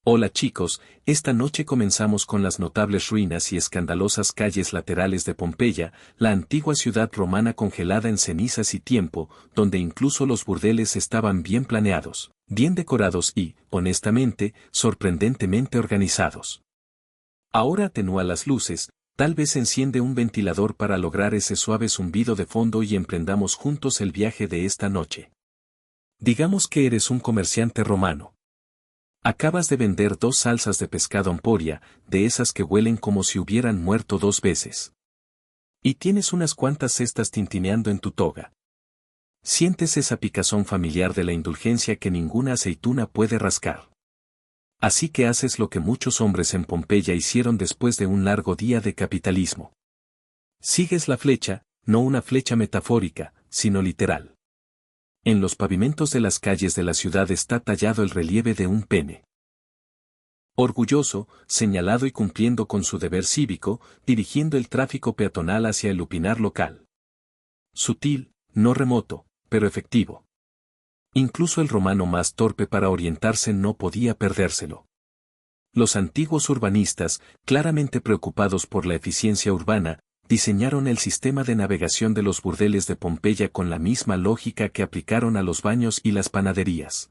Hola chicos, esta noche comenzamos con las notables ruinas y escandalosas calles laterales de Pompeya, la antigua ciudad romana congelada en cenizas y tiempo, donde incluso los burdeles estaban bien planeados, bien decorados y, honestamente, sorprendentemente organizados. Ahora atenúa las luces, tal vez enciende un ventilador para lograr ese suave zumbido de fondo y emprendamos juntos el viaje de esta noche. Digamos que eres un comerciante romano. Acabas de vender 2 salsas de pescado amporia, de esas que huelen como si hubieran muerto 2 veces. Y tienes unas cuantas cestas tintineando en tu toga. Sientes esa picazón familiar de la indulgencia que ninguna aceituna puede rascar. Así que haces lo que muchos hombres en Pompeya hicieron después de un largo día de capitalismo. Sigues la flecha, no una flecha metafórica, sino literal. En los pavimentos de las calles de la ciudad está tallado el relieve de un pene. Orgulloso, señalado y cumpliendo con su deber cívico, dirigiendo el tráfico peatonal hacia el lupinar local. Sutil, no remoto, pero efectivo. Incluso el romano más torpe para orientarse no podía perdérselo. Los antiguos urbanistas, claramente preocupados por la eficiencia urbana, diseñaron el sistema de navegación de los burdeles de Pompeya con la misma lógica que aplicaron a los baños y las panaderías.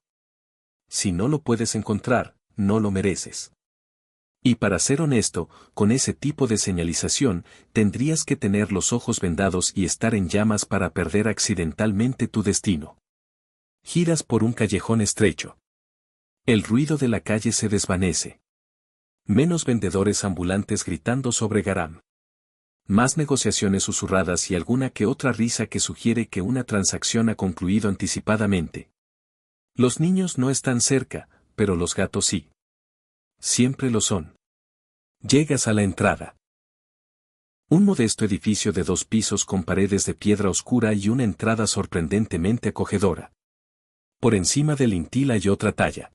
Si no lo puedes encontrar, no lo mereces. Y para ser honesto, con ese tipo de señalización, tendrías que tener los ojos vendados y estar en llamas para perder accidentalmente tu destino. Giras por un callejón estrecho. El ruido de la calle se desvanece. Menos vendedores ambulantes gritando sobre garam. Más negociaciones susurradas y alguna que otra risa que sugiere que una transacción ha concluido anticipadamente. Los niños no están cerca, pero los gatos sí. Siempre lo son. Llegas a la entrada. Un modesto edificio de 2 pisos con paredes de piedra oscura y una entrada sorprendentemente acogedora. Por encima del lintel hay otra talla.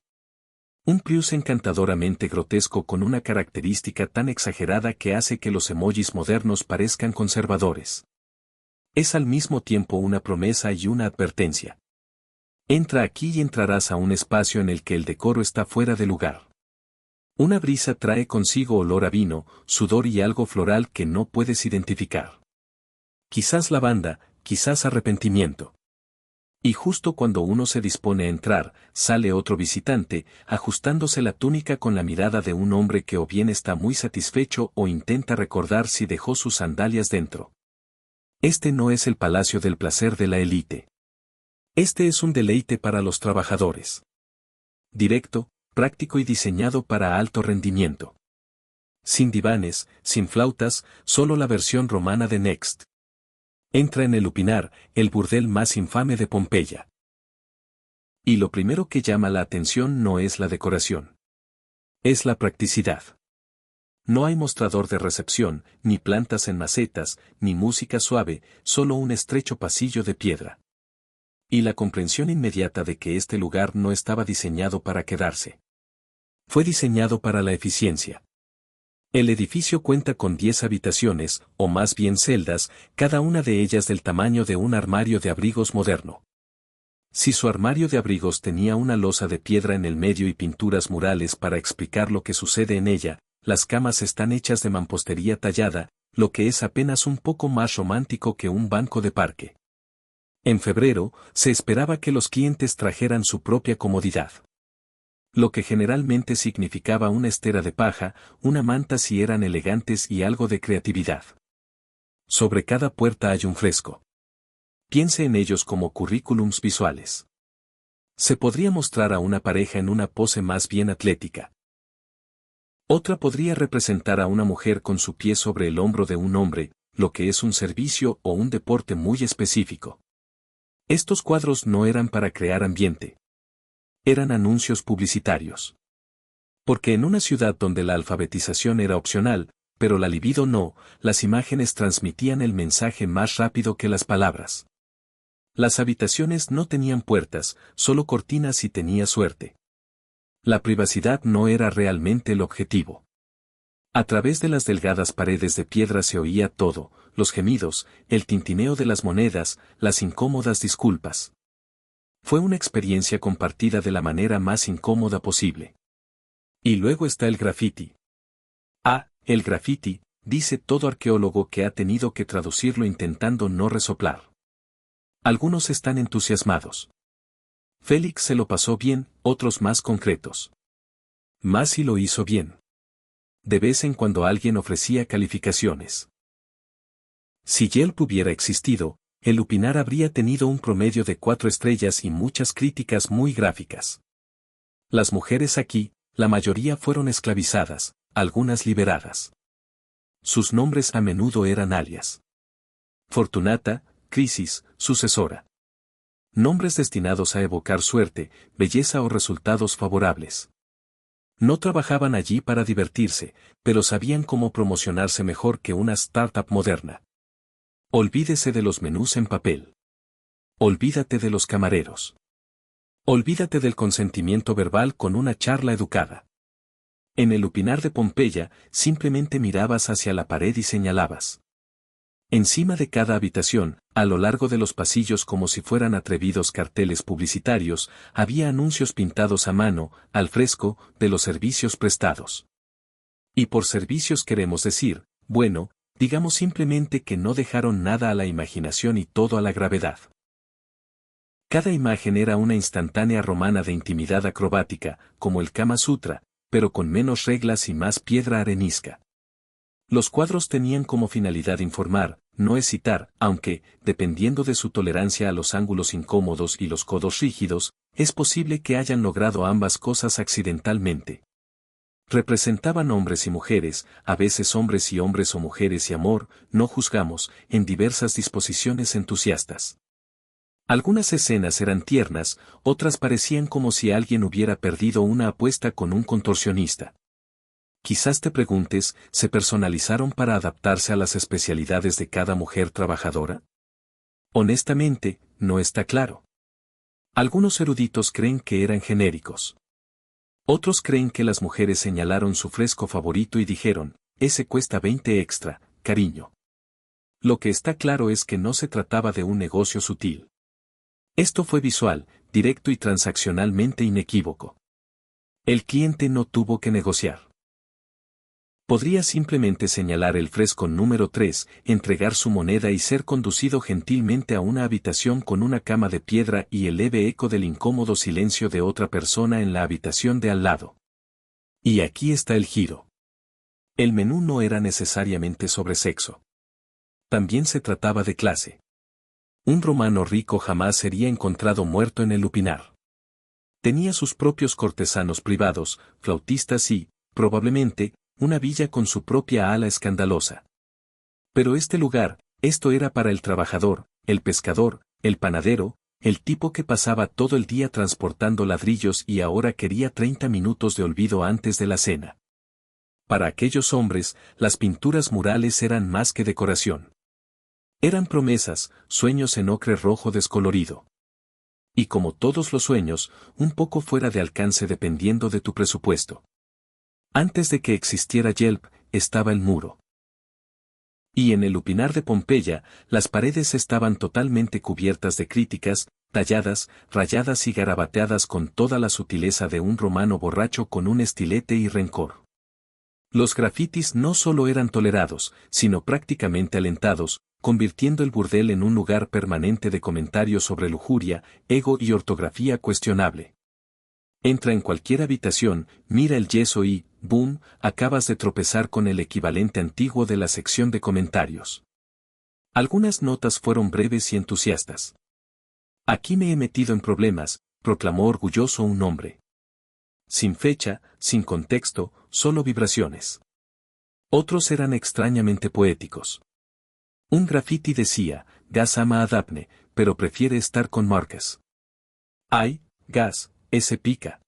Un Prius encantadoramente grotesco con una característica tan exagerada que hace que los emojis modernos parezcan conservadores. Es al mismo tiempo una promesa y una advertencia. Entra aquí y entrarás a un espacio en el que el decoro está fuera de lugar. Una brisa trae consigo olor a vino, sudor y algo floral que no puedes identificar. Quizás lavanda, quizás arrepentimiento. Y justo cuando uno se dispone a entrar, sale otro visitante, ajustándose la túnica con la mirada de un hombre que o bien está muy satisfecho o intenta recordar si dejó sus sandalias dentro. Este no es el palacio del placer de la élite. Este es un deleite para los trabajadores. Directo, práctico y diseñado para alto rendimiento. Sin divanes, sin flautas, solo la versión romana de Next. Entra en el lupinar, el burdel más infame de Pompeya. Y lo primero que llama la atención no es la decoración. Es la practicidad. No hay mostrador de recepción, ni plantas en macetas, ni música suave, solo un estrecho pasillo de piedra. Y la comprensión inmediata de que este lugar no estaba diseñado para quedarse. Fue diseñado para la eficiencia. El edificio cuenta con 10 habitaciones, o más bien celdas, cada una de ellas del tamaño de un armario de abrigos moderno. Si su armario de abrigos tenía una losa de piedra en el medio y pinturas murales para explicar lo que sucede en ella, las camas están hechas de mampostería tallada, lo que es apenas un poco más romántico que un banco de parque. En febrero, se esperaba que los clientes trajeran su propia comodidad. Lo que generalmente significaba una estera de paja, una manta si eran elegantes y algo de creatividad. Sobre cada puerta hay un fresco. Piense en ellos como currículums visuales. Se podría mostrar a una pareja en una pose más bien atlética. Otra podría representar a una mujer con su pie sobre el hombro de un hombre, lo que es un servicio o un deporte muy específico. Estos cuadros no eran para crear ambiente. Eran anuncios publicitarios. Porque en una ciudad donde la alfabetización era opcional, pero la libido no, las imágenes transmitían el mensaje más rápido que las palabras. Las habitaciones no tenían puertas, solo cortinas si tenía suerte. La privacidad no era realmente el objetivo. A través de las delgadas paredes de piedra se oía todo, los gemidos, el tintineo de las monedas, las incómodas disculpas. Fue una experiencia compartida de la manera más incómoda posible. Y luego está el graffiti. Ah, el graffiti, dice todo arqueólogo que ha tenido que traducirlo intentando no resoplar. Algunos están entusiasmados. Félix se lo pasó bien, otros más concretos. Masi lo hizo bien. De vez en cuando alguien ofrecía calificaciones. Si Yelp hubiera existido, el Lupinar habría tenido un promedio de 4 estrellas y muchas críticas muy gráficas. Las mujeres aquí, la mayoría fueron esclavizadas, algunas liberadas. Sus nombres a menudo eran alias. Fortunata, Crisis, sucesora. Nombres destinados a evocar suerte, belleza o resultados favorables. No trabajaban allí para divertirse, pero sabían cómo promocionarse mejor que una startup moderna. Olvídese de los menús en papel. Olvídate de los camareros. Olvídate del consentimiento verbal con una charla educada. En el Lupinar de Pompeya, simplemente mirabas hacia la pared y señalabas. Encima de cada habitación, a lo largo de los pasillos como si fueran atrevidos carteles publicitarios, había anuncios pintados a mano, al fresco, de los servicios prestados. Y por servicios queremos decir, bueno, digamos simplemente que no dejaron nada a la imaginación y todo a la gravedad. Cada imagen era una instantánea romana de intimidad acrobática, como el Kama Sutra, pero con menos reglas y más piedra arenisca. Los cuadros tenían como finalidad informar, no excitar, aunque, dependiendo de su tolerancia a los ángulos incómodos y los codos rígidos, es posible que hayan logrado ambas cosas accidentalmente. Representaban hombres y mujeres, a veces hombres y hombres o mujeres y amor, no juzgamos, en diversas disposiciones entusiastas. Algunas escenas eran tiernas, otras parecían como si alguien hubiera perdido una apuesta con un contorsionista. Quizás te preguntes, ¿se personalizaron para adaptarse a las especialidades de cada mujer trabajadora? Honestamente, no está claro. Algunos eruditos creen que eran genéricos. Otros creen que las mujeres señalaron su fresco favorito y dijeron, ese cuesta 20 extra, cariño. Lo que está claro es que no se trataba de un negocio sutil. Esto fue visual, directo y transaccionalmente inequívoco. El cliente no tuvo que negociar. Podría simplemente señalar el fresco número 3, entregar su moneda y ser conducido gentilmente a una habitación con una cama de piedra y el leve eco del incómodo silencio de otra persona en la habitación de al lado. Y aquí está el giro. El menú no era necesariamente sobre sexo. También se trataba de clase. Un romano rico jamás sería encontrado muerto en el Lupinar. Tenía sus propios cortesanos privados, flautistas y, probablemente, una villa con su propia ala escandalosa. Pero este lugar, esto era para el trabajador, el pescador, el panadero, el tipo que pasaba todo el día transportando ladrillos y ahora quería 30 minutos de olvido antes de la cena. Para aquellos hombres, las pinturas murales eran más que decoración. Eran promesas, sueños en ocre rojo descolorido. Y como todos los sueños, un poco fuera de alcance dependiendo de tu presupuesto. Antes de que existiera Yelp, estaba el muro. Y en el Lupinar de Pompeya, las paredes estaban totalmente cubiertas de críticas, talladas, rayadas y garabateadas con toda la sutileza de un romano borracho con un estilete y rencor. Los grafitis no solo eran tolerados, sino prácticamente alentados, convirtiendo el burdel en un lugar permanente de comentarios sobre lujuria, ego y ortografía cuestionable. Entra en cualquier habitación, mira el yeso y, boom, acabas de tropezar con el equivalente antiguo de la sección de comentarios. Algunas notas fueron breves y entusiastas. Aquí me he metido en problemas, proclamó orgulloso un hombre. Sin fecha, sin contexto, solo vibraciones. Otros eran extrañamente poéticos. Un grafiti decía, Gas ama a Daphne, pero prefiere estar con Marcus. Ay, Gas, ese pica.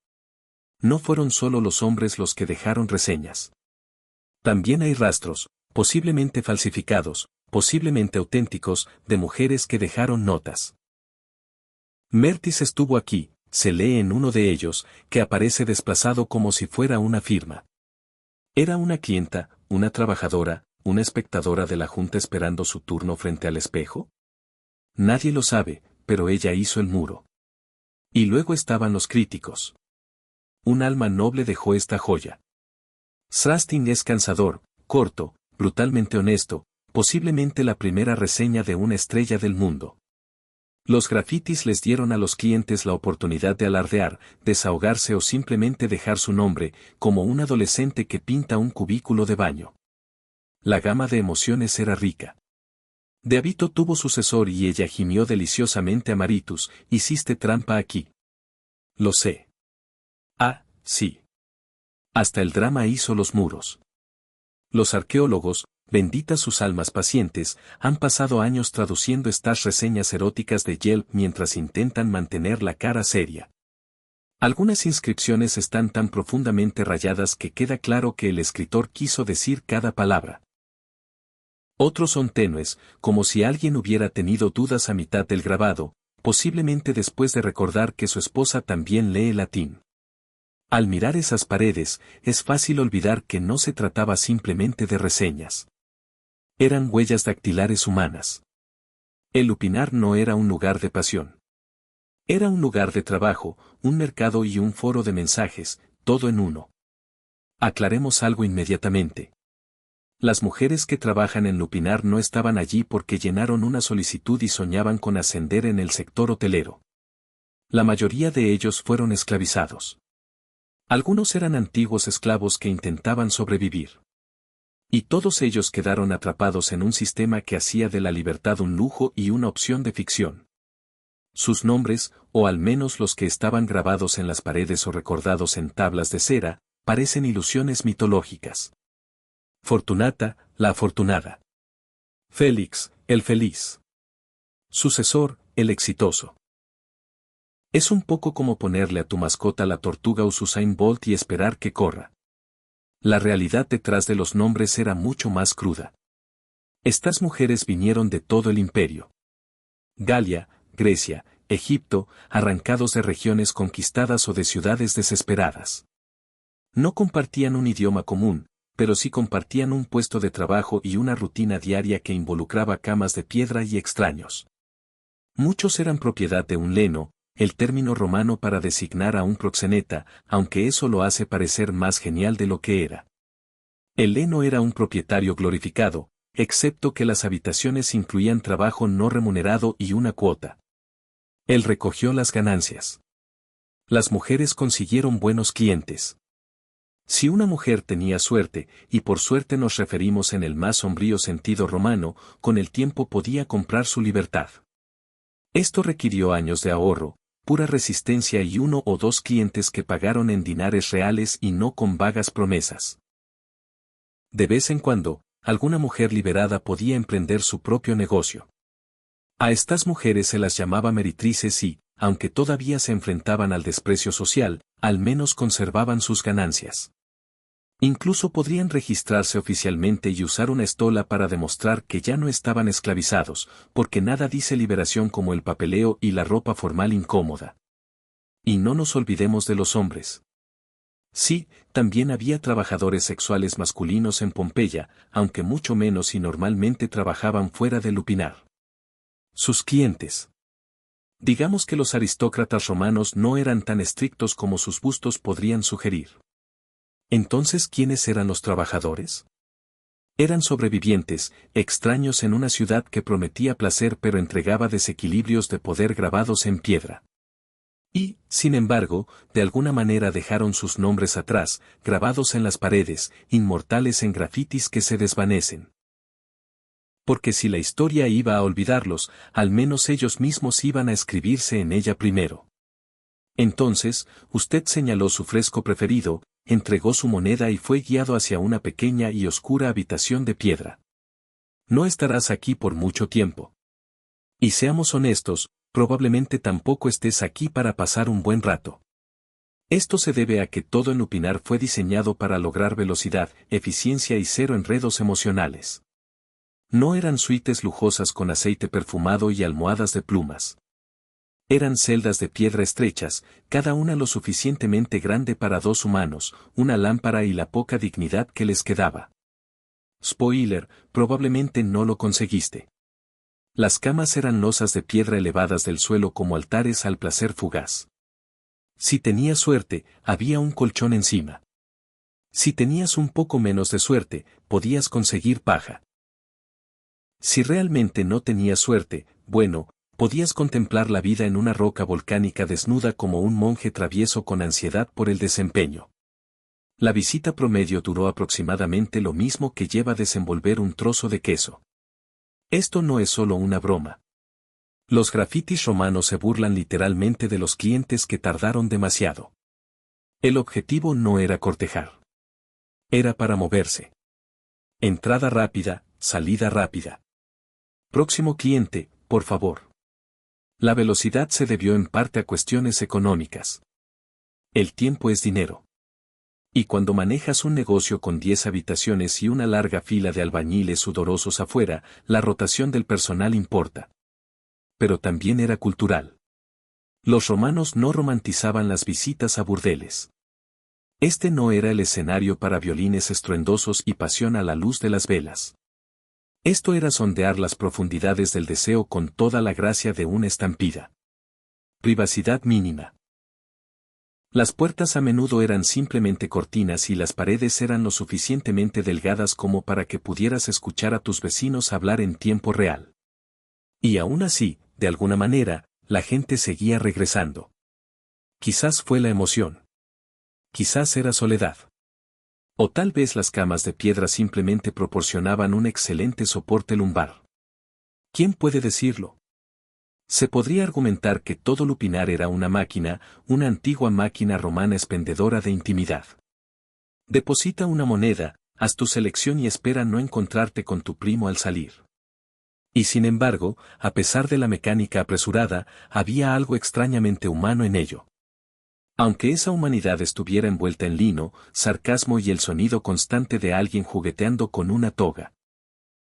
No fueron solo los hombres los que dejaron reseñas. También hay rastros, posiblemente falsificados, posiblemente auténticos, de mujeres que dejaron notas. Mertis estuvo aquí, se lee en uno de ellos, que aparece desplazado como si fuera una firma. Era una clienta, una trabajadora, una espectadora de la junta esperando su turno frente al espejo. Nadie lo sabe, pero ella hizo el muro. Y luego estaban los críticos. Un alma noble dejó esta joya. Srasting es cansador, corto, brutalmente honesto, posiblemente la primera reseña de una estrella del mundo. Los grafitis les dieron a los clientes la oportunidad de alardear, desahogarse o simplemente dejar su nombre, como un adolescente que pinta un cubículo de baño. La gama de emociones era rica. De hábito tuvo sucesor y ella gimió deliciosamente a Maritus: hiciste trampa aquí. Lo sé. Ah, sí. Hasta el drama hizo los muros. Los arqueólogos, benditas sus almas pacientes, han pasado años traduciendo estas reseñas eróticas de Yelp mientras intentan mantener la cara seria. Algunas inscripciones están tan profundamente rayadas que queda claro que el escritor quiso decir cada palabra. Otros son tenues, como si alguien hubiera tenido dudas a mitad del grabado, posiblemente después de recordar que su esposa también lee latín. Al mirar esas paredes, es fácil olvidar que no se trataba simplemente de reseñas. Eran huellas dactilares humanas. El lupinar no era un lugar de pasión. Era un lugar de trabajo, un mercado y un foro de mensajes, todo en uno. Aclaremos algo inmediatamente. Las mujeres que trabajan en lupinar no estaban allí porque llenaron una solicitud y soñaban con ascender en el sector hotelero. La mayoría de ellos fueron esclavizados. Algunos eran antiguos esclavos que intentaban sobrevivir. Y todos ellos quedaron atrapados en un sistema que hacía de la libertad un lujo y una opción de ficción. Sus nombres, o al menos los que estaban grabados en las paredes o recordados en tablas de cera, parecen ilusiones mitológicas. Fortunata, la afortunada. Félix, el feliz. Sucesor, el exitoso. Es un poco como ponerle a tu mascota la tortuga Usain Bolt y esperar que corra. La realidad detrás de los nombres era mucho más cruda. Estas mujeres vinieron de todo el imperio. Galia, Grecia, Egipto, arrancados de regiones conquistadas o de ciudades desesperadas. No compartían un idioma común, pero sí compartían un puesto de trabajo y una rutina diaria que involucraba camas de piedra y extraños. Muchos eran propiedad de un leno, el término romano para designar a un proxeneta, aunque eso lo hace parecer más genial de lo que era. El leno era un propietario glorificado, excepto que las habitaciones incluían trabajo no remunerado y una cuota. Él recogió las ganancias. Las mujeres consiguieron buenos clientes. Si una mujer tenía suerte, y por suerte nos referimos en el más sombrío sentido romano, con el tiempo podía comprar su libertad. Esto requirió años de ahorro, pura resistencia y uno o dos clientes que pagaron en dinares reales y no con vagas promesas. De vez en cuando, alguna mujer liberada podía emprender su propio negocio. A estas mujeres se las llamaba meretrices y, aunque todavía se enfrentaban al desprecio social, al menos conservaban sus ganancias. Incluso podrían registrarse oficialmente y usar una estola para demostrar que ya no estaban esclavizados, porque nada dice liberación como el papeleo y la ropa formal incómoda. Y no nos olvidemos de los hombres. Sí, también había trabajadores sexuales masculinos en Pompeya, aunque mucho menos y normalmente trabajaban fuera de lupinar. Sus clientes. Digamos que los aristócratas romanos no eran tan estrictos como sus bustos podrían sugerir. Entonces, ¿quiénes eran los trabajadores? Eran sobrevivientes, extraños en una ciudad que prometía placer pero entregaba desequilibrios de poder grabados en piedra. Y, sin embargo, de alguna manera dejaron sus nombres atrás, grabados en las paredes, inmortales en grafitis que se desvanecen. Porque si la historia iba a olvidarlos, al menos ellos mismos iban a escribirse en ella primero. Entonces, usted señaló su fresco preferido, entregó su moneda y fue guiado hacia una pequeña y oscura habitación de piedra. No estarás aquí por mucho tiempo. Y seamos honestos, probablemente tampoco estés aquí para pasar un buen rato. Esto se debe a que todo en lupinar fue diseñado para lograr velocidad, eficiencia y cero enredos emocionales. No eran suites lujosas con aceite perfumado y almohadas de plumas. Eran celdas de piedra estrechas, cada una lo suficientemente grande para dos humanos, una lámpara y la poca dignidad que les quedaba. Spoiler, probablemente no lo conseguiste. Las camas eran losas de piedra elevadas del suelo como altares al placer fugaz. Si tenías suerte, había un colchón encima. Si tenías un poco menos de suerte, podías conseguir paja. Si realmente no tenías suerte, bueno, podías contemplar la vida en una roca volcánica desnuda como un monje travieso con ansiedad por el desempeño. La visita promedio duró aproximadamente lo mismo que lleva desenvolver un trozo de queso. Esto no es solo una broma. Los grafitis romanos se burlan literalmente de los clientes que tardaron demasiado. El objetivo no era cortejar. Era para moverse. Entrada rápida, salida rápida. Próximo cliente, por favor. La velocidad se debió en parte a cuestiones económicas. El tiempo es dinero. Y cuando manejas un negocio con 10 habitaciones y una larga fila de albañiles sudorosos afuera, la rotación del personal importa. Pero también era cultural. Los romanos no romantizaban las visitas a burdeles. Este no era el escenario para violines estruendosos y pasión a la luz de las velas. Esto era sondear las profundidades del deseo con toda la gracia de una estampida. Privacidad mínima. Las puertas a menudo eran simplemente cortinas y las paredes eran lo suficientemente delgadas como para que pudieras escuchar a tus vecinos hablar en tiempo real. Y aún así, de alguna manera, la gente seguía regresando. Quizás fue la emoción. Quizás era soledad. O tal vez las camas de piedra simplemente proporcionaban un excelente soporte lumbar. ¿Quién puede decirlo? Se podría argumentar que todo lupinar era una máquina, una antigua máquina romana expendedora de intimidad. Deposita una moneda, haz tu selección y espera no encontrarte con tu primo al salir. Y sin embargo, a pesar de la mecánica apresurada, había algo extrañamente humano en ello. Aunque esa humanidad estuviera envuelta en lino, sarcasmo y el sonido constante de alguien jugueteando con una toga.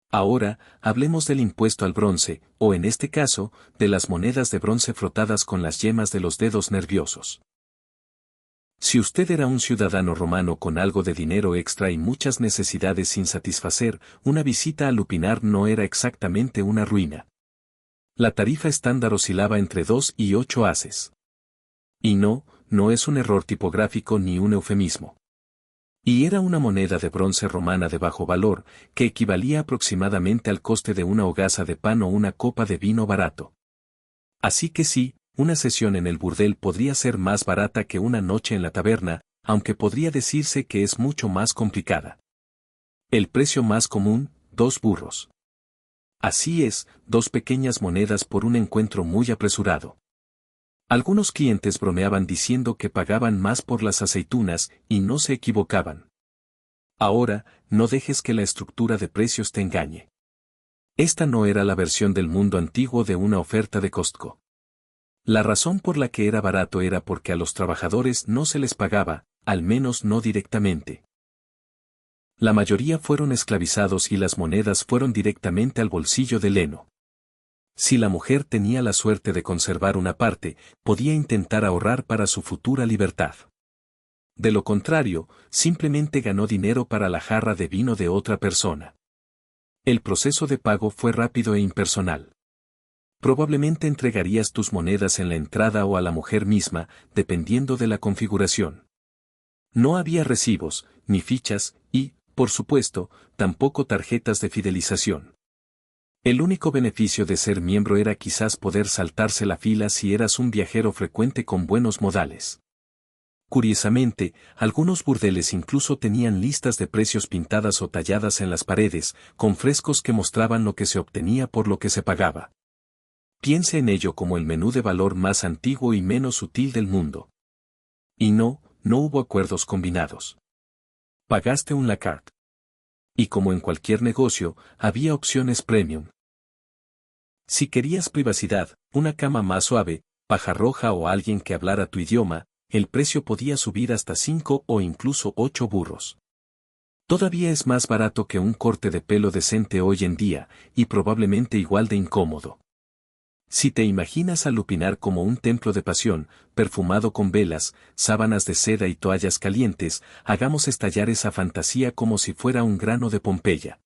Ahora, hablemos del impuesto al bronce, o en este caso, de las monedas de bronce frotadas con las yemas de los dedos nerviosos. Si usted era un ciudadano romano con algo de dinero extra y muchas necesidades sin satisfacer, una visita a lupinar no era exactamente una ruina. La tarifa estándar oscilaba entre 2 y 8 ases. Y no es un error tipográfico ni un eufemismo. Y era una moneda de bronce romana de bajo valor, que equivalía aproximadamente al coste de una hogaza de pan o una copa de vino barato. Así que sí, una sesión en el burdel podría ser más barata que una noche en la taberna, aunque podría decirse que es mucho más complicada. El precio más común, 2 burros. Así es, 2 pequeñas monedas por un encuentro muy apresurado. Algunos clientes bromeaban diciendo que pagaban más por las aceitunas, y no se equivocaban. Ahora, no dejes que la estructura de precios te engañe. Esta no era la versión del mundo antiguo de una oferta de Costco. La razón por la que era barato era porque a los trabajadores no se les pagaba, al menos no directamente. La mayoría fueron esclavizados y las monedas fueron directamente al bolsillo del heno. Si la mujer tenía la suerte de conservar una parte, podía intentar ahorrar para su futura libertad. De lo contrario, simplemente ganó dinero para la jarra de vino de otra persona. El proceso de pago fue rápido e impersonal. Probablemente entregarías tus monedas en la entrada o a la mujer misma, dependiendo de la configuración. No había recibos, ni fichas, y, por supuesto, tampoco tarjetas de fidelización. El único beneficio de ser miembro era quizás poder saltarse la fila si eras un viajero frecuente con buenos modales. Curiosamente, algunos burdeles incluso tenían listas de precios pintadas o talladas en las paredes, con frescos que mostraban lo que se obtenía por lo que se pagaba. Piense en ello como el menú de valor más antiguo y menos sutil del mundo. Y no hubo acuerdos combinados. Pagaste un la carte. Y como en cualquier negocio, había opciones premium. Si querías privacidad, una cama más suave, paja roja o alguien que hablara tu idioma, el precio podía subir hasta 5 o incluso 8 burros. Todavía es más barato que un corte de pelo decente hoy en día, y probablemente igual de incómodo. Si te imaginas a lupinar como un templo de pasión, perfumado con velas, sábanas de seda y toallas calientes, hagamos estallar esa fantasía como si fuera un grano de Pompeya.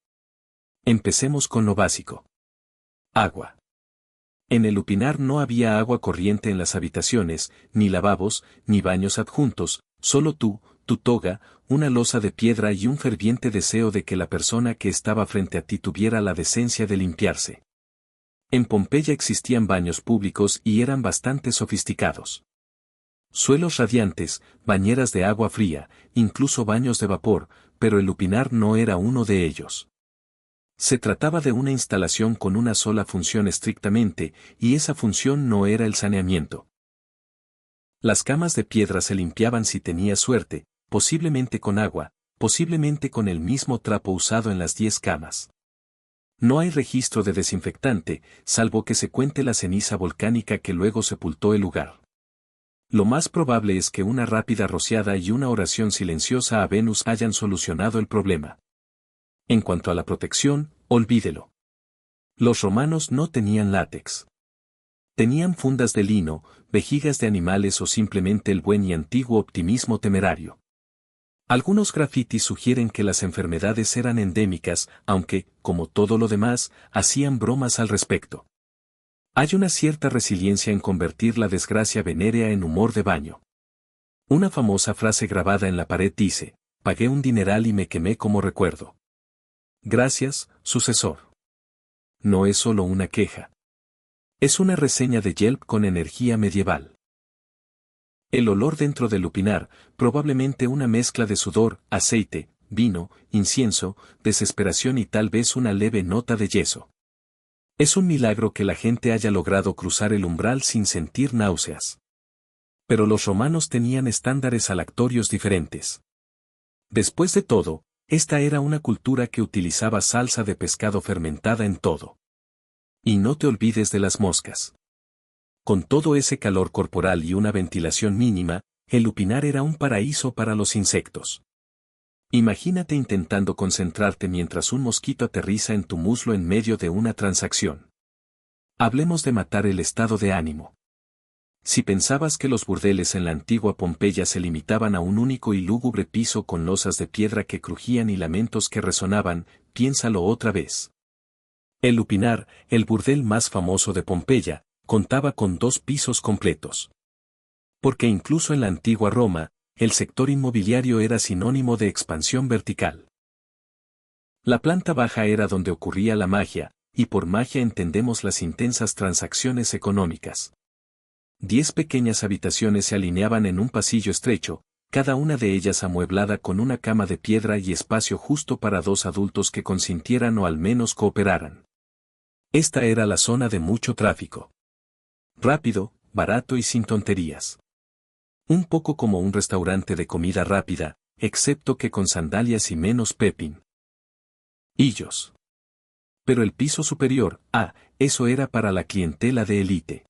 Empecemos con lo básico. Agua. En el Lupinar no había agua corriente en las habitaciones, ni lavabos, ni baños adjuntos, solo tú, tu toga, una losa de piedra y un ferviente deseo de que la persona que estaba frente a ti tuviera la decencia de limpiarse. En Pompeya existían baños públicos y eran bastante sofisticados. Suelos radiantes, bañeras de agua fría, incluso baños de vapor, pero el Lupinar no era uno de ellos. Se trataba de una instalación con una sola función estrictamente, y esa función no era el saneamiento. Las camas de piedra se limpiaban si tenía suerte, posiblemente con agua, posiblemente con el mismo trapo usado en las 10 camas. No hay registro de desinfectante, salvo que se cuente la ceniza volcánica que luego sepultó el lugar. Lo más probable es que una rápida rociada y una oración silenciosa a Venus hayan solucionado el problema. En cuanto a la protección, olvídelo. Los romanos no tenían látex. Tenían fundas de lino, vejigas de animales o simplemente el buen y antiguo optimismo temerario. Algunos grafitis sugieren que las enfermedades eran endémicas, aunque, como todo lo demás, hacían bromas al respecto. Hay una cierta resiliencia en convertir la desgracia venérea en humor de baño. Una famosa frase grabada en la pared dice: pagué un dineral y me quemé como recuerdo. Gracias, sucesor. No es solo una queja. Es una reseña de Yelp con energía medieval. El olor dentro del Lupinar, probablemente una mezcla de sudor, aceite, vino, incienso, desesperación y tal vez una leve nota de yeso. Es un milagro que la gente haya logrado cruzar el umbral sin sentir náuseas. Pero los romanos tenían estándares alactorios diferentes. Después de todo, esta era una cultura que utilizaba salsa de pescado fermentada en todo. Y no te olvides de las moscas. Con todo ese calor corporal y una ventilación mínima, el Lupinar era un paraíso para los insectos. Imagínate intentando concentrarte mientras un mosquito aterriza en tu muslo en medio de una transacción. Hablemos de matar el estado de ánimo. Si pensabas que los burdeles en la antigua Pompeya se limitaban a un único y lúgubre piso con losas de piedra que crujían y lamentos que resonaban, piénsalo otra vez. El Lupinar, el burdel más famoso de Pompeya, contaba con 2 pisos completos. Porque incluso en la antigua Roma, el sector inmobiliario era sinónimo de expansión vertical. La planta baja era donde ocurría la magia, y por magia entendemos las intensas transacciones económicas. 10 pequeñas habitaciones se alineaban en un pasillo estrecho, cada una de ellas amueblada con una cama de piedra y espacio justo para 2 adultos que consintieran o al menos cooperaran. Esta era la zona de mucho tráfico. Rápido, barato y sin tonterías. Un poco como un restaurante de comida rápida, excepto que con sandalias y menos pepín. Hillos. Pero el piso superior, eso era para la clientela de élite.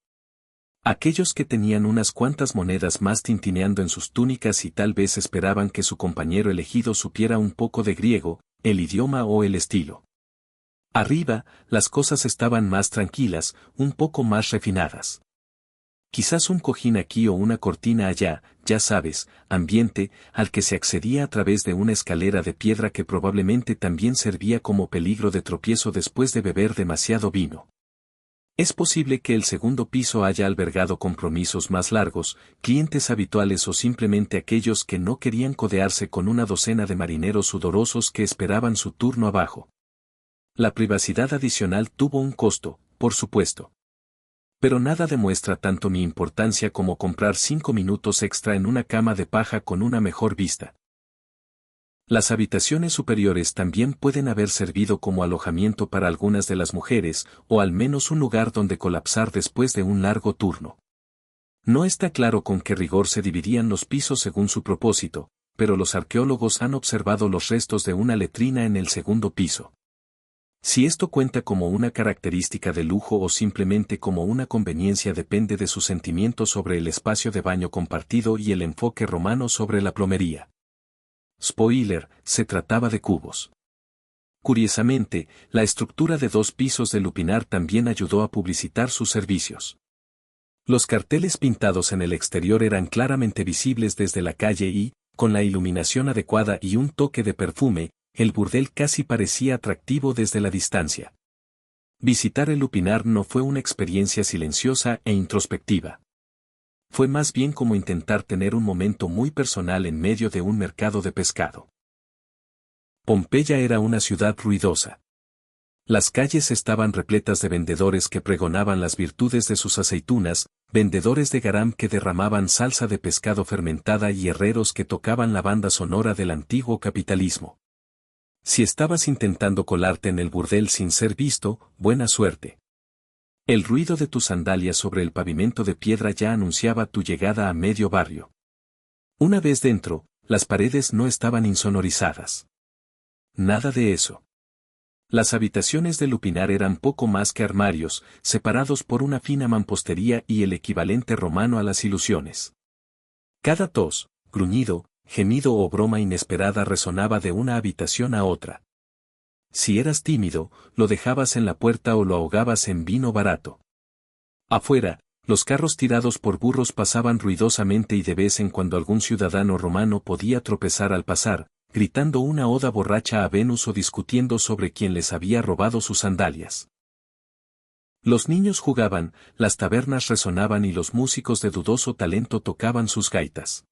Aquellos que tenían unas cuantas monedas más tintineando en sus túnicas y tal vez esperaban que su compañero elegido supiera un poco de griego, el idioma o el estilo. Arriba, las cosas estaban más tranquilas, un poco más refinadas. Quizás un cojín aquí o una cortina allá, ya sabes, ambiente, al que se accedía a través de una escalera de piedra que probablemente también servía como peligro de tropiezo después de beber demasiado vino. Es posible que el segundo piso haya albergado compromisos más largos, clientes habituales o simplemente aquellos que no querían codearse con una docena de marineros sudorosos que esperaban su turno abajo. La privacidad adicional tuvo un costo, por supuesto. Pero nada demuestra tanto mi importancia como comprar 5 minutos extra en una cama de paja con una mejor vista. Las habitaciones superiores también pueden haber servido como alojamiento para algunas de las mujeres, o al menos un lugar donde colapsar después de un largo turno. No está claro con qué rigor se dividían los pisos según su propósito, pero los arqueólogos han observado los restos de una letrina en el segundo piso. Si esto cuenta como una característica de lujo o simplemente como una conveniencia depende de su sentimiento sobre el espacio de baño compartido y el enfoque romano sobre la plomería. Spoiler, se trataba de cubos. Curiosamente, la estructura de 2 pisos del Lupinar también ayudó a publicitar sus servicios. Los carteles pintados en el exterior eran claramente visibles desde la calle y, con la iluminación adecuada y un toque de perfume, el burdel casi parecía atractivo desde la distancia. Visitar el lupinar no fue una experiencia silenciosa e introspectiva. Fue más bien como intentar tener un momento muy personal en medio de un mercado de pescado. Pompeya era una ciudad ruidosa. Las calles estaban repletas de vendedores que pregonaban las virtudes de sus aceitunas, vendedores de garam que derramaban salsa de pescado fermentada y herreros que tocaban la banda sonora del antiguo capitalismo. Si estabas intentando colarte en el burdel sin ser visto, buena suerte. El ruido de tus sandalias sobre el pavimento de piedra ya anunciaba tu llegada a medio barrio. Una vez dentro, las paredes no estaban insonorizadas. Nada de eso. Las habitaciones de lupinar eran poco más que armarios, separados por una fina mampostería y el equivalente romano a las ilusiones. Cada tos, gruñido, gemido o broma inesperada resonaba de una habitación a otra. Si eras tímido, lo dejabas en la puerta o lo ahogabas en vino barato. Afuera, los carros tirados por burros pasaban ruidosamente y de vez en cuando algún ciudadano romano podía tropezar al pasar, gritando una oda borracha a Venus o discutiendo sobre quién les había robado sus sandalias. Los niños jugaban, las tabernas resonaban y los músicos de dudoso talento tocaban sus gaitas.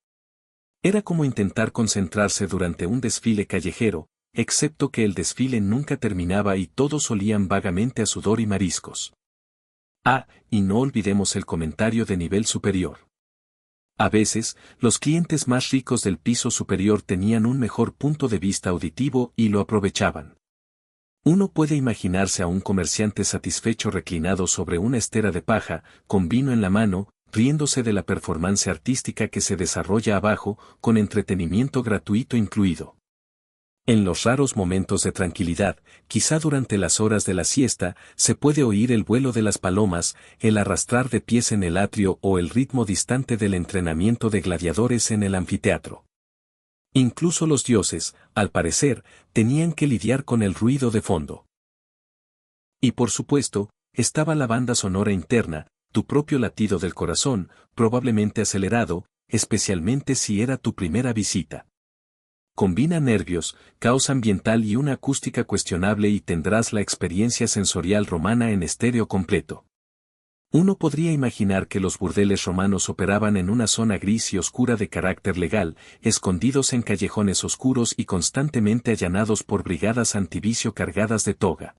Era como intentar concentrarse durante un desfile callejero, excepto que el desfile nunca terminaba y todos olían vagamente a sudor y mariscos. Y no olvidemos el comentario de nivel superior. A veces, los clientes más ricos del piso superior tenían un mejor punto de vista auditivo y lo aprovechaban. Uno puede imaginarse a un comerciante satisfecho reclinado sobre una estera de paja, con vino en la mano, riéndose de la performance artística que se desarrolla abajo, con entretenimiento gratuito incluido. En los raros momentos de tranquilidad, quizá durante las horas de la siesta, se puede oír el vuelo de las palomas, el arrastrar de pies en el atrio o el ritmo distante del entrenamiento de gladiadores en el anfiteatro. Incluso los dioses, al parecer, tenían que lidiar con el ruido de fondo. Y por supuesto, estaba la banda sonora interna, tu propio latido del corazón, probablemente acelerado, especialmente si era tu primera visita. Combina nervios, caos ambiental y una acústica cuestionable y tendrás la experiencia sensorial romana en estéreo completo. Uno podría imaginar que los burdeles romanos operaban en una zona gris y oscura de carácter legal, escondidos en callejones oscuros y constantemente allanados por brigadas antivicio cargadas de toga.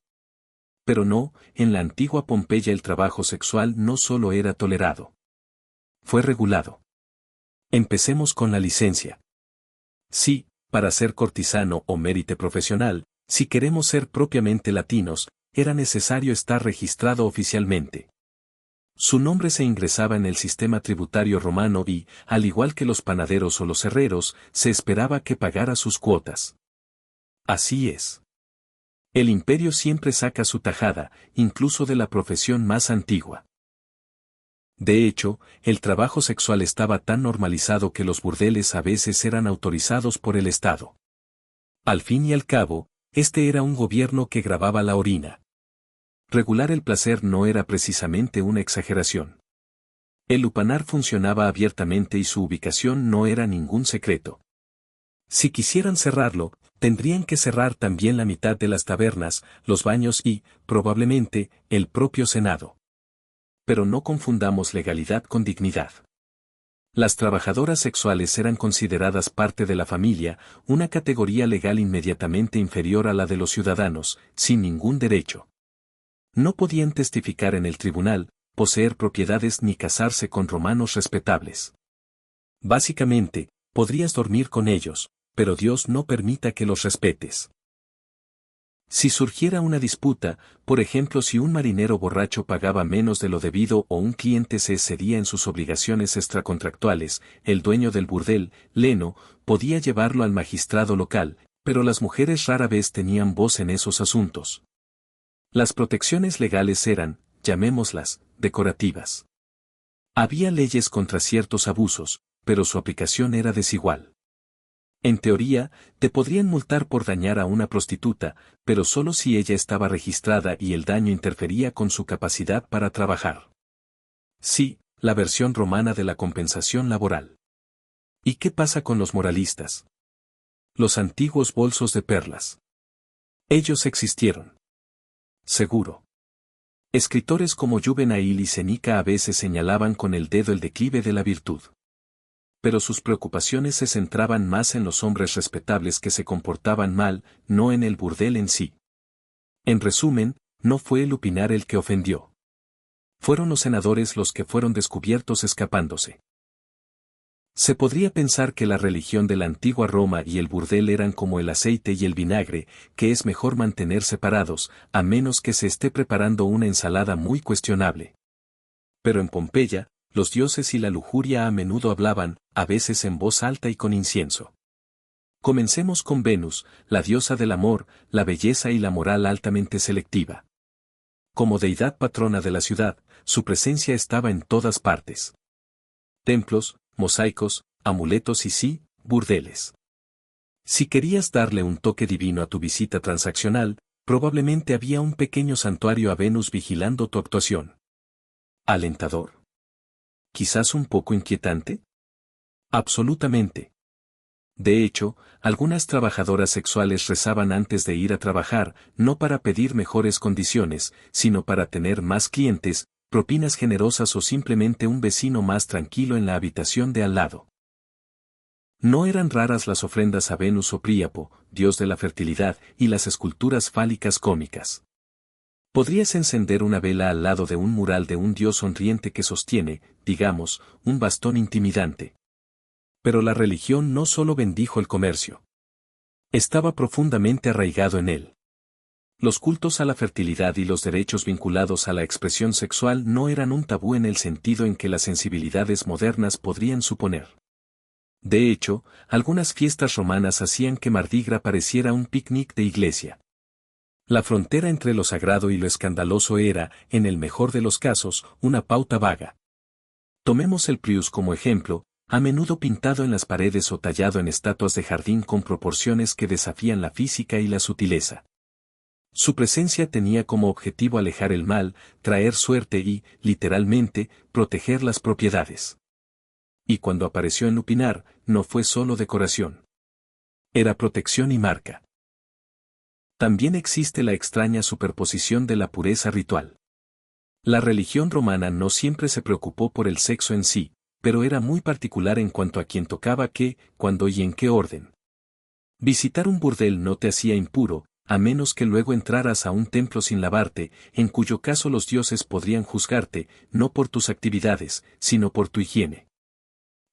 Pero no, en la antigua Pompeya el trabajo sexual no solo era tolerado. Fue regulado. Empecemos con la licencia. Sí, para ser cortisano o mérite profesional, si queremos ser propiamente latinos, era necesario estar registrado oficialmente. Su nombre se ingresaba en el sistema tributario romano y, al igual que los panaderos o los herreros, se esperaba que pagara sus cuotas. Así es. El imperio siempre saca su tajada, incluso de la profesión más antigua. De hecho, el trabajo sexual estaba tan normalizado que los burdeles a veces eran autorizados por el Estado. Al fin y al cabo, este era un gobierno que grababa la orina. Regular el placer no era precisamente una exageración. El lupanar funcionaba abiertamente y su ubicación no era ningún secreto. Si quisieran cerrarlo, tendrían que cerrar también la mitad de las tabernas, los baños y, probablemente, el propio Senado. Pero no confundamos legalidad con dignidad. Las trabajadoras sexuales eran consideradas parte de la familia, una categoría legal inmediatamente inferior a la de los ciudadanos, sin ningún derecho. No podían testificar en el tribunal, poseer propiedades ni casarse con romanos respetables. Básicamente, podrías dormir con ellos, pero Dios no permita que los respetes. Si surgiera una disputa, por ejemplo si un marinero borracho pagaba menos de lo debido o un cliente se excedía en sus obligaciones extracontractuales, el dueño del burdel, Leno, podía llevarlo al magistrado local, pero las mujeres rara vez tenían voz en esos asuntos. Las protecciones legales eran, llamémoslas, decorativas. Había leyes contra ciertos abusos, pero su aplicación era desigual. En teoría, te podrían multar por dañar a una prostituta, pero solo si ella estaba registrada y el daño interfería con su capacidad para trabajar. Sí, la versión romana de la compensación laboral. ¿Y qué pasa con los moralistas? Los antiguos bolsos de perlas. Ellos existieron. Seguro. Escritores como Juvenal y Séneca a veces señalaban con el dedo el declive de la virtud. Pero sus preocupaciones se centraban más en los hombres respetables que se comportaban mal, no en el burdel en sí. En resumen, no fue el lupinar el que ofendió. Fueron los senadores los que fueron descubiertos escapándose. Se podría pensar que la religión de la antigua Roma y el burdel eran como el aceite y el vinagre, que es mejor mantener separados, a menos que se esté preparando una ensalada muy cuestionable. Pero en Pompeya, los dioses y la lujuria a menudo hablaban, a veces en voz alta y con incienso. Comencemos con Venus, la diosa del amor, la belleza y la moral altamente selectiva. Como deidad patrona de la ciudad, su presencia estaba en todas partes. Templos, mosaicos, amuletos y sí, burdeles. Si querías darle un toque divino a tu visita transaccional, probablemente había un pequeño santuario a Venus vigilando tu actuación. ¿Alentador? ¿Quizás un poco inquietante? Absolutamente. De hecho, algunas trabajadoras sexuales rezaban antes de ir a trabajar, no para pedir mejores condiciones, sino para tener más clientes, propinas generosas o simplemente un vecino más tranquilo en la habitación de al lado. No eran raras las ofrendas a Venus o Príapo, dios de la fertilidad, y las esculturas fálicas cómicas. Podrías encender una vela al lado de un mural de un dios sonriente que sostiene, digamos, un bastón intimidante. Pero la religión no solo bendijo el comercio. Estaba profundamente arraigado en él. Los cultos a la fertilidad y los derechos vinculados a la expresión sexual no eran un tabú en el sentido en que las sensibilidades modernas podrían suponer. De hecho, algunas fiestas romanas hacían que Mardi Gras pareciera un picnic de iglesia. La frontera entre lo sagrado y lo escandaloso era, en el mejor de los casos, una pauta vaga. Tomemos el Prius como ejemplo, a menudo pintado en las paredes o tallado en estatuas de jardín con proporciones que desafían la física y la sutileza. Su presencia tenía como objetivo alejar el mal, traer suerte y, literalmente, proteger las propiedades. Y cuando apareció en Lupinar, no fue solo decoración. Era protección y marca. También existe la extraña superposición de la pureza ritual. La religión romana no siempre se preocupó por el sexo en sí, pero era muy particular en cuanto a quién tocaba qué, cuándo y en qué orden. Visitar un burdel no te hacía impuro, a menos que luego entraras a un templo sin lavarte, en cuyo caso los dioses podrían juzgarte, no por tus actividades, sino por tu higiene.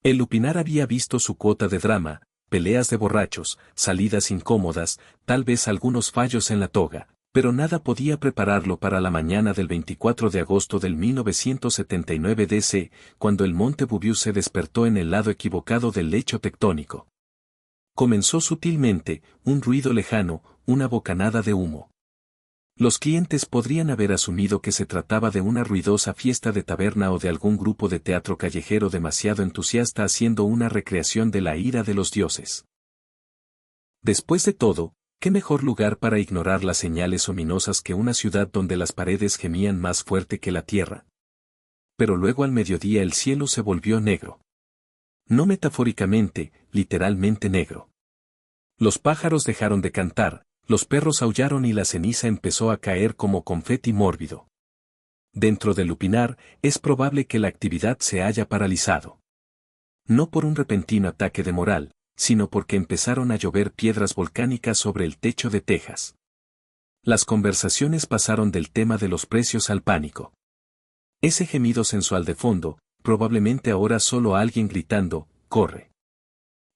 El lupinar había visto su cuota de drama, peleas de borrachos, salidas incómodas, tal vez algunos fallos en la toga, pero nada podía prepararlo para la mañana del 24 de agosto del 1979 DC, cuando el monte Bubius se despertó en el lado equivocado del lecho tectónico. Comenzó sutilmente, un ruido lejano, una bocanada de humo. Los clientes podrían haber asumido que se trataba de una ruidosa fiesta de taberna o de algún grupo de teatro callejero demasiado entusiasta haciendo una recreación de la ira de los dioses. Después de todo, ¿qué mejor lugar para ignorar las señales ominosas que una ciudad donde las paredes gemían más fuerte que la tierra? Pero luego al mediodía el cielo se volvió negro. No metafóricamente, literalmente negro. Los pájaros dejaron de cantar, los perros aullaron y la ceniza empezó a caer como confeti mórbido. Dentro del lupinar, es probable que la actividad se haya paralizado. No por un repentino ataque de moral, sino porque empezaron a llover piedras volcánicas sobre el techo de Texas. Las conversaciones pasaron del tema de los precios al pánico. Ese gemido sensual de fondo, probablemente ahora solo alguien gritando, ¡corre!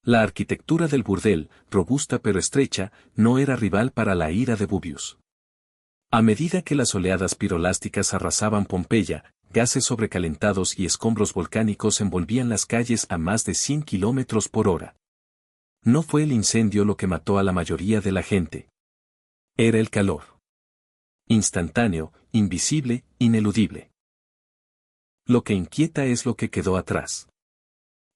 La arquitectura del burdel, robusta pero estrecha, no era rival para la ira de Bubius. A medida que las oleadas pirolásticas arrasaban Pompeya, gases sobrecalentados y escombros volcánicos envolvían las calles a más de 100 kilómetros por hora. No fue el incendio lo que mató a la mayoría de la gente. Era el calor. Instantáneo, invisible, ineludible. Lo que inquieta es lo que quedó atrás.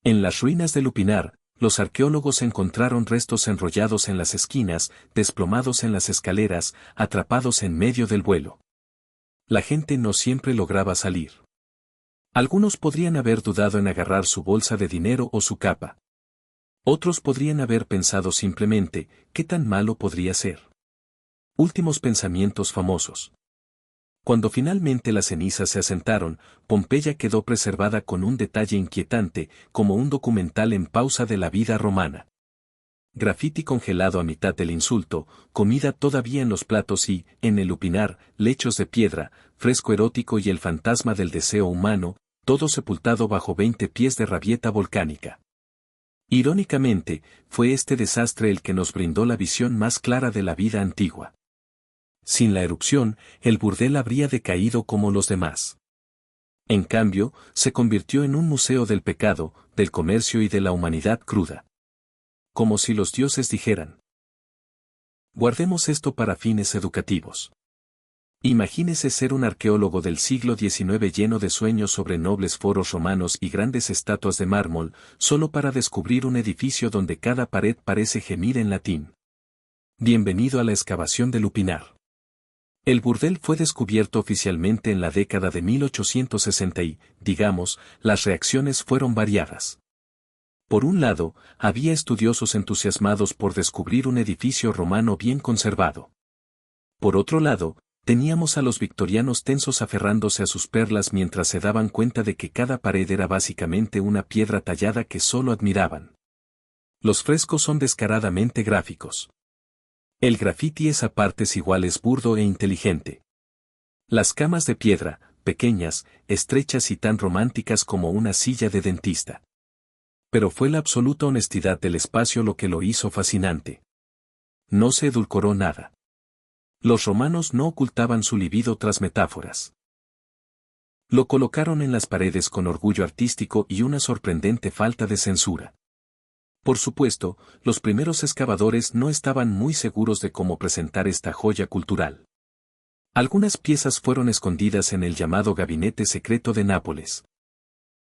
En las ruinas de Lupinar, los arqueólogos encontraron restos enrollados en las esquinas, desplomados en las escaleras, atrapados en medio del vuelo. La gente no siempre lograba salir. Algunos podrían haber dudado en agarrar su bolsa de dinero o su capa. Otros podrían haber pensado simplemente, ¿qué tan malo podría ser? Últimos pensamientos famosos. Cuando finalmente las cenizas se asentaron, Pompeya quedó preservada con un detalle inquietante, como un documental en pausa de la vida romana. Grafiti congelado a mitad del insulto, comida todavía en los platos y, en el lupinar, lechos de piedra, fresco erótico y el fantasma del deseo humano, todo sepultado bajo 20 pies de rabieta volcánica. Irónicamente, fue este desastre el que nos brindó la visión más clara de la vida antigua. Sin la erupción, el burdel habría decaído como los demás. En cambio, se convirtió en un museo del pecado, del comercio y de la humanidad cruda. Como si los dioses dijeran: guardemos esto para fines educativos. Imagínese ser un arqueólogo del siglo XIX lleno de sueños sobre nobles foros romanos y grandes estatuas de mármol, solo para descubrir un edificio donde cada pared parece gemir en latín. Bienvenido a la excavación de Lupinar. El burdel fue descubierto oficialmente en la década de 1860 y, digamos, las reacciones fueron variadas. Por un lado, había estudiosos entusiasmados por descubrir un edificio romano bien conservado. Por otro lado, teníamos a los victorianos tensos aferrándose a sus perlas mientras se daban cuenta de que cada pared era básicamente una piedra tallada que solo admiraban. Los frescos son descaradamente gráficos. El grafiti es a partes iguales burdo e inteligente. Las camas de piedra, pequeñas, estrechas y tan románticas como una silla de dentista. Pero fue la absoluta honestidad del espacio lo que lo hizo fascinante. No se edulcoró nada. Los romanos no ocultaban su libido tras metáforas. Lo colocaron en las paredes con orgullo artístico y una sorprendente falta de censura. Por supuesto, los primeros excavadores no estaban muy seguros de cómo presentar esta joya cultural. Algunas piezas fueron escondidas en el llamado Gabinete Secreto de Nápoles.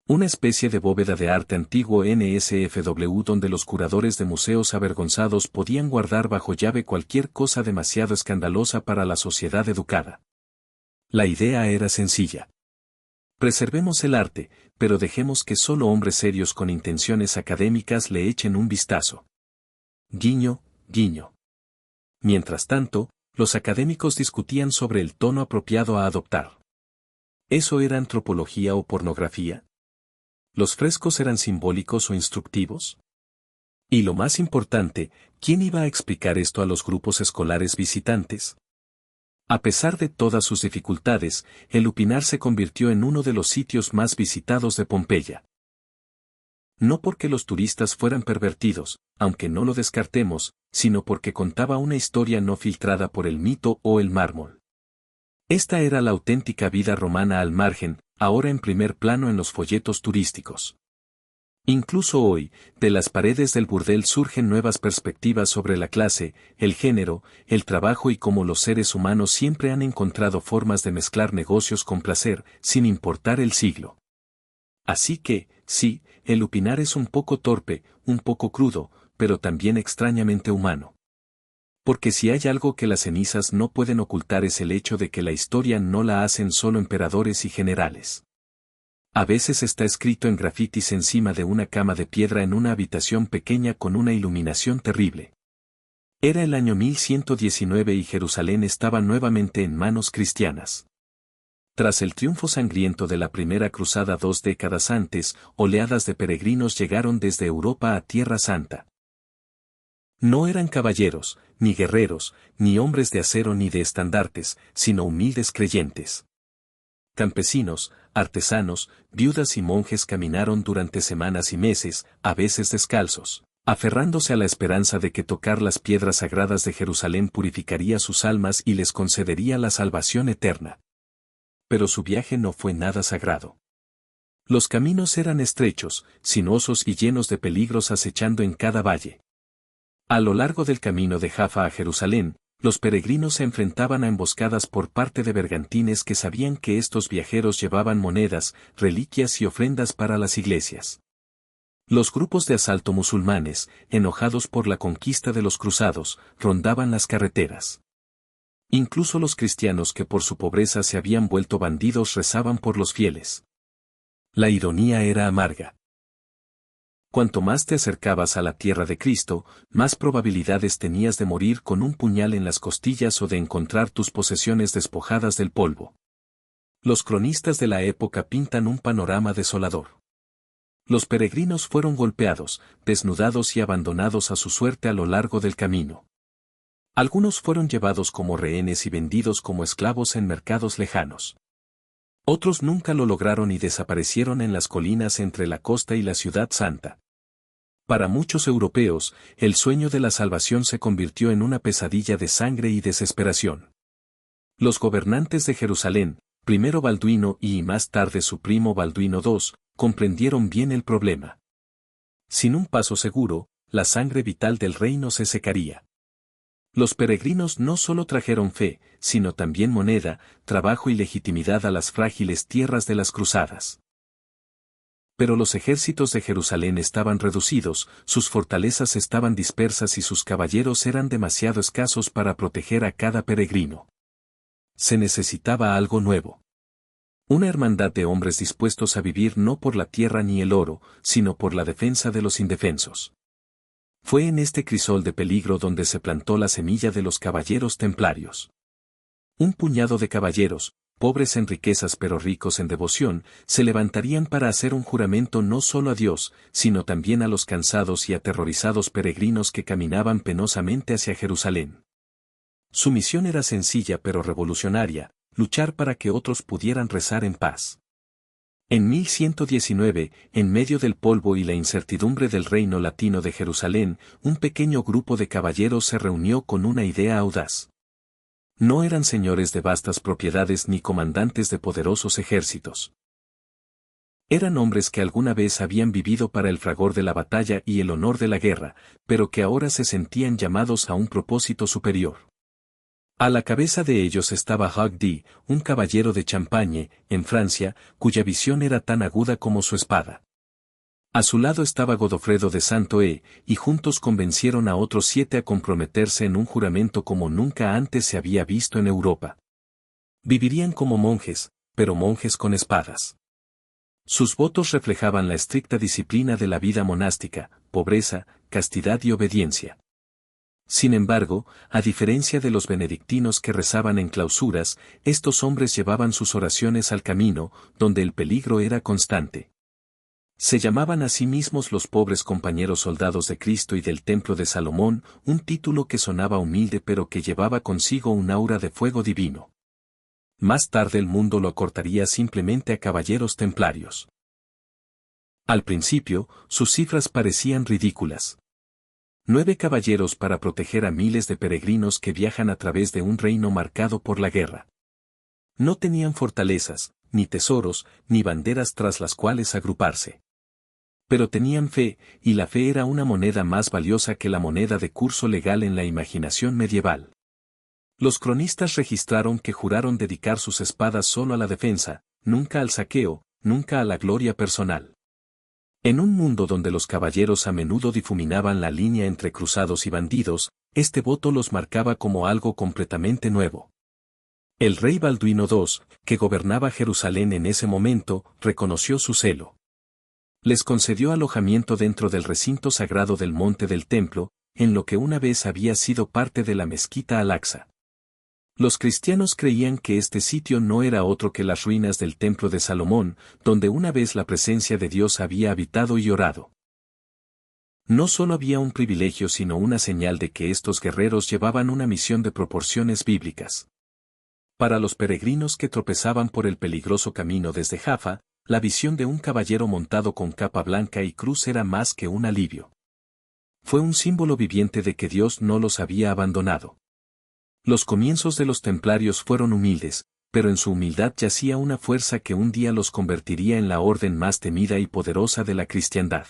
Una especie de bóveda de arte antiguo NSFW donde los curadores de museos avergonzados podían guardar bajo llave cualquier cosa demasiado escandalosa para la sociedad educada. La idea era sencilla. Preservemos el arte, pero dejemos que solo hombres serios con intenciones académicas le echen un vistazo. Guiño, guiño. Mientras tanto, los académicos discutían sobre el tono apropiado a adoptar. ¿Eso era antropología o pornografía? ¿Los frescos eran simbólicos o instructivos? Y lo más importante, ¿quién iba a explicar esto a los grupos escolares visitantes? A pesar de todas sus dificultades, el Lupinar se convirtió en uno de los sitios más visitados de Pompeya. No porque los turistas fueran pervertidos, aunque no lo descartemos, sino porque contaba una historia no filtrada por el mito o el mármol. Esta era la auténtica vida romana al margen, ahora en primer plano en los folletos turísticos. Incluso hoy, de las paredes del burdel surgen nuevas perspectivas sobre la clase, el género, el trabajo y cómo los seres humanos siempre han encontrado formas de mezclar negocios con placer, sin importar el siglo. Así que, sí, el Lupinar es un poco torpe, un poco crudo, pero también extrañamente humano. Porque si hay algo que las cenizas no pueden ocultar es el hecho de que la historia no la hacen solo emperadores y generales. A veces está escrito en grafitis encima de una cama de piedra en una habitación pequeña con una iluminación terrible. Era el año 1119 y Jerusalén estaba nuevamente en manos cristianas. Tras el triunfo sangriento de la primera cruzada 2 décadas antes, oleadas de peregrinos llegaron desde Europa a Tierra Santa. No eran caballeros, ni guerreros, ni hombres de acero ni de estandartes, sino humildes creyentes. Campesinos, artesanos, viudas y monjes caminaron durante semanas y meses, a veces descalzos, aferrándose a la esperanza de que tocar las piedras sagradas de Jerusalén purificaría sus almas y les concedería la salvación eterna. Pero su viaje no fue nada sagrado. Los caminos eran estrechos, sinuosos y llenos de peligros acechando en cada valle. A lo largo del camino de Jaffa a Jerusalén, los peregrinos se enfrentaban a emboscadas por parte de bergantines que sabían que estos viajeros llevaban monedas, reliquias y ofrendas para las iglesias. Los grupos de asalto musulmanes, enojados por la conquista de los cruzados, rondaban las carreteras. Incluso los cristianos que por su pobreza se habían vuelto bandidos rezaban por los fieles. La ironía era amarga. Cuanto más te acercabas a la tierra de Cristo, más probabilidades tenías de morir con un puñal en las costillas o de encontrar tus posesiones despojadas del polvo. Los cronistas de la época pintan un panorama desolador. Los peregrinos fueron golpeados, desnudados y abandonados a su suerte a lo largo del camino. Algunos fueron llevados como rehenes y vendidos como esclavos en mercados lejanos. Otros nunca lo lograron y desaparecieron en las colinas entre la costa y la ciudad santa. Para muchos europeos, el sueño de la salvación se convirtió en una pesadilla de sangre y desesperación. Los gobernantes de Jerusalén, primero Balduino y más tarde su primo Balduino II, comprendieron bien el problema. Sin un paso seguro, la sangre vital del reino se secaría. Los peregrinos no solo trajeron fe, sino también moneda, trabajo y legitimidad a las frágiles tierras de las cruzadas. Pero los ejércitos de Jerusalén estaban reducidos, sus fortalezas estaban dispersas y sus caballeros eran demasiado escasos para proteger a cada peregrino. Se necesitaba algo nuevo. Una hermandad de hombres dispuestos a vivir no por la tierra ni el oro, sino por la defensa de los indefensos. Fue en este crisol de peligro donde se plantó la semilla de los caballeros templarios. Un puñado de caballeros, pobres en riquezas pero ricos en devoción, se levantarían para hacer un juramento no solo a Dios, sino también a los cansados y aterrorizados peregrinos que caminaban penosamente hacia Jerusalén. Su misión era sencilla pero revolucionaria, luchar para que otros pudieran rezar en paz. En 1119, en medio del polvo y la incertidumbre del reino latino de Jerusalén, un pequeño grupo de caballeros se reunió con una idea audaz. No eran señores de vastas propiedades ni comandantes de poderosos ejércitos. Eran hombres que alguna vez habían vivido para el fragor de la batalla y el honor de la guerra, pero que ahora se sentían llamados a un propósito superior. A la cabeza de ellos estaba Hugh Dee, un caballero de Champagne, en Francia, cuya visión era tan aguda como su espada. A su lado estaba Godofredo de Saint-Ouen, y juntos convencieron a otros 7 a comprometerse en un juramento como nunca antes se había visto en Europa. Vivirían como monjes, pero monjes con espadas. Sus votos reflejaban la estricta disciplina de la vida monástica, pobreza, castidad y obediencia. Sin embargo, a diferencia de los benedictinos que rezaban en clausuras, estos hombres llevaban sus oraciones al camino, donde el peligro era constante. Se llamaban a sí mismos los pobres compañeros soldados de Cristo y del Templo de Salomón, un título que sonaba humilde pero que llevaba consigo un aura de fuego divino. Más tarde el mundo lo acortaría simplemente a caballeros templarios. Al principio, sus cifras parecían ridículas. 9 caballeros para proteger a miles de peregrinos que viajan a través de un reino marcado por la guerra. No tenían fortalezas, ni tesoros, ni banderas tras las cuales agruparse. Pero tenían fe, y la fe era una moneda más valiosa que la moneda de curso legal en la imaginación medieval. Los cronistas registraron que juraron dedicar sus espadas solo a la defensa, nunca al saqueo, nunca a la gloria personal. En un mundo donde los caballeros a menudo difuminaban la línea entre cruzados y bandidos, este voto los marcaba como algo completamente nuevo. El rey Balduino II, que gobernaba Jerusalén en ese momento, reconoció su celo. Les concedió alojamiento dentro del recinto sagrado del monte del templo, en lo que una vez había sido parte de la mezquita Al-Aqsa. Los cristianos creían que este sitio no era otro que las ruinas del Templo de Salomón, donde una vez la presencia de Dios había habitado y orado. No solo había un privilegio sino una señal de que estos guerreros llevaban una misión de proporciones bíblicas. Para los peregrinos que tropezaban por el peligroso camino desde Jaffa, la visión de un caballero montado con capa blanca y cruz era más que un alivio. Fue un símbolo viviente de que Dios no los había abandonado. Los comienzos de los templarios fueron humildes, pero en su humildad yacía una fuerza que un día los convertiría en la orden más temida y poderosa de la cristiandad.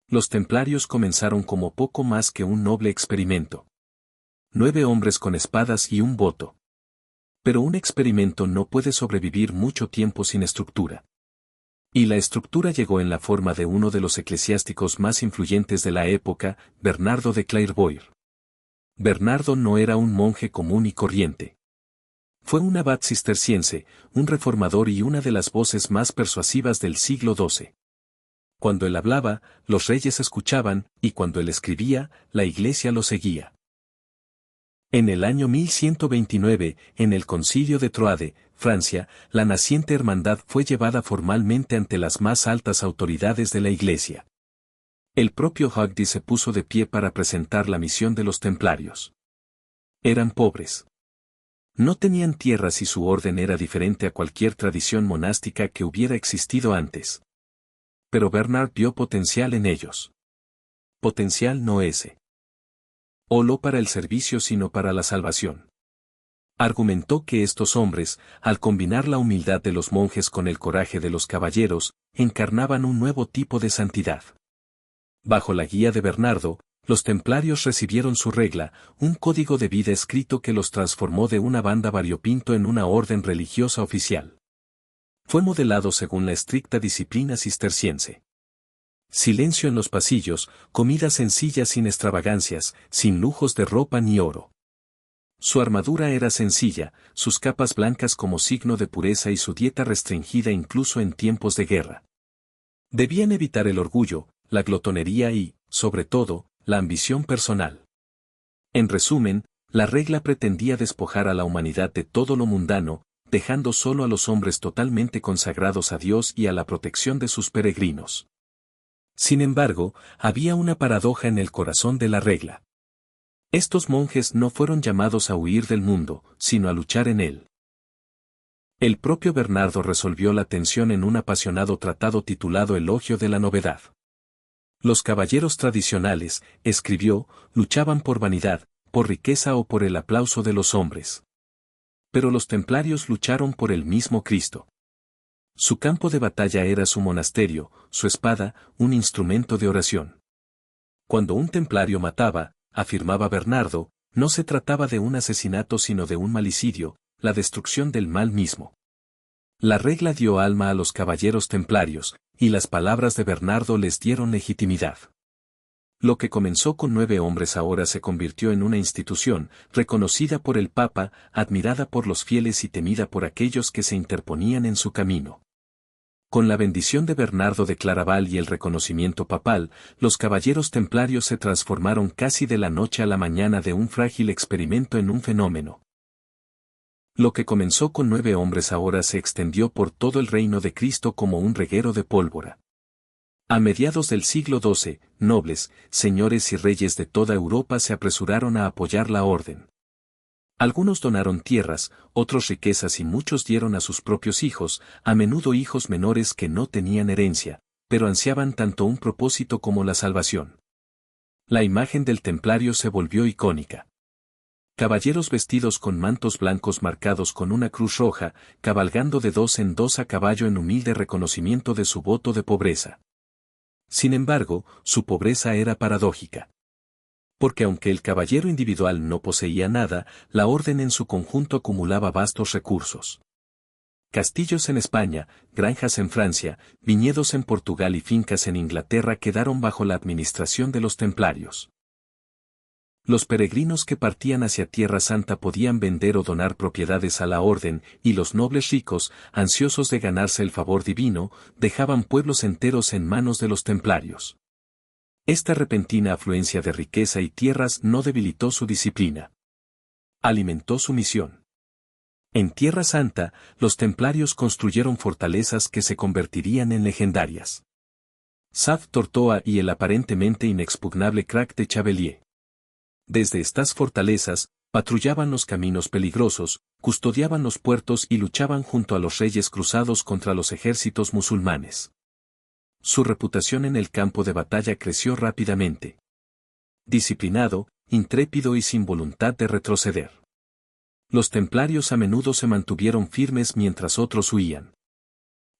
Los templarios comenzaron como poco más que un noble experimento. 9 hombres con espadas y un voto. Pero un experimento no puede sobrevivir mucho tiempo sin estructura. Y la estructura llegó en la forma de uno de los eclesiásticos más influyentes de la época, Bernardo de Clairvaux. Bernardo no era un monje común y corriente. Fue un abad cisterciense, un reformador y una de las voces más persuasivas del siglo XII. Cuando él hablaba, los reyes escuchaban, y cuando él escribía, la iglesia lo seguía. En el año 1129, en el Concilio de Troade, Francia, la naciente hermandad fue llevada formalmente ante las más altas autoridades de la Iglesia. El propio Hugdy se puso de pie para presentar la misión de los templarios. Eran pobres. No tenían tierras y su orden era diferente a cualquier tradición monástica que hubiera existido antes. Pero Bernard vio potencial en ellos. Potencial no ese. Olo para el servicio sino para la salvación. Argumentó que estos hombres, al combinar la humildad de los monjes con el coraje de los caballeros, encarnaban un nuevo tipo de santidad. Bajo la guía de Bernardo, los templarios recibieron su regla, un código de vida escrito que los transformó de una banda variopinto en una orden religiosa oficial. Fue modelado según la estricta disciplina cisterciense. Silencio en los pasillos, comida sencilla sin extravagancias, sin lujos de ropa ni oro. Su armadura era sencilla, sus capas blancas como signo de pureza y su dieta restringida incluso en tiempos de guerra. Debían evitar el orgullo, la glotonería y, sobre todo, la ambición personal. En resumen, la regla pretendía despojar a la humanidad de todo lo mundano, dejando solo a los hombres totalmente consagrados a Dios y a la protección de sus peregrinos. Sin embargo, había una paradoja en el corazón de la regla. Estos monjes no fueron llamados a huir del mundo, sino a luchar en él. El propio Bernardo resolvió la tensión en un apasionado tratado titulado Elogio de la Novedad. Los caballeros tradicionales, escribió, luchaban por vanidad, por riqueza o por el aplauso de los hombres. Pero los templarios lucharon por el mismo Cristo. Su campo de batalla era su monasterio, su espada, un instrumento de oración. Cuando un templario mataba, afirmaba Bernardo, no se trataba de un asesinato sino de un malicidio, la destrucción del mal mismo. La regla dio alma a los caballeros templarios, y las palabras de Bernardo les dieron legitimidad. Lo que comenzó con 9 hombres ahora se convirtió en una institución, reconocida por el Papa, admirada por los fieles y temida por aquellos que se interponían en su camino. Con la bendición de Bernardo de Claraval y el reconocimiento papal, los caballeros templarios se transformaron casi de la noche a la mañana de un frágil experimento en un fenómeno. Lo que comenzó con 9 hombres ahora se extendió por todo el reino de Cristo como un reguero de pólvora. A mediados del siglo XII, nobles, señores y reyes de toda Europa se apresuraron a apoyar la orden. Algunos donaron tierras, otros riquezas y muchos dieron a sus propios hijos, a menudo hijos menores que no tenían herencia, pero ansiaban tanto un propósito como la salvación. La imagen del templario se volvió icónica. Caballeros vestidos con mantos blancos marcados con una cruz roja, cabalgando de 2 en 2 a caballo en humilde reconocimiento de su voto de pobreza. Sin embargo, su pobreza era paradójica. Porque aunque el caballero individual no poseía nada, la orden en su conjunto acumulaba vastos recursos. Castillos en España, granjas en Francia, viñedos en Portugal y fincas en Inglaterra quedaron bajo la administración de los templarios. Los peregrinos que partían hacia Tierra Santa podían vender o donar propiedades a la orden, y los nobles ricos, ansiosos de ganarse el favor divino, dejaban pueblos enteros en manos de los templarios. Esta repentina afluencia de riqueza y tierras no debilitó su disciplina. Alimentó su misión. En Tierra Santa, los templarios construyeron fortalezas que se convertirían en legendarias. Saf Tortoa y el aparentemente inexpugnable Crac de Chavelier. Desde estas fortalezas, patrullaban los caminos peligrosos, custodiaban los puertos y luchaban junto a los reyes cruzados contra los ejércitos musulmanes. Su reputación en el campo de batalla creció rápidamente. Disciplinado, intrépido y sin voluntad de retroceder. Los templarios a menudo se mantuvieron firmes mientras otros huían.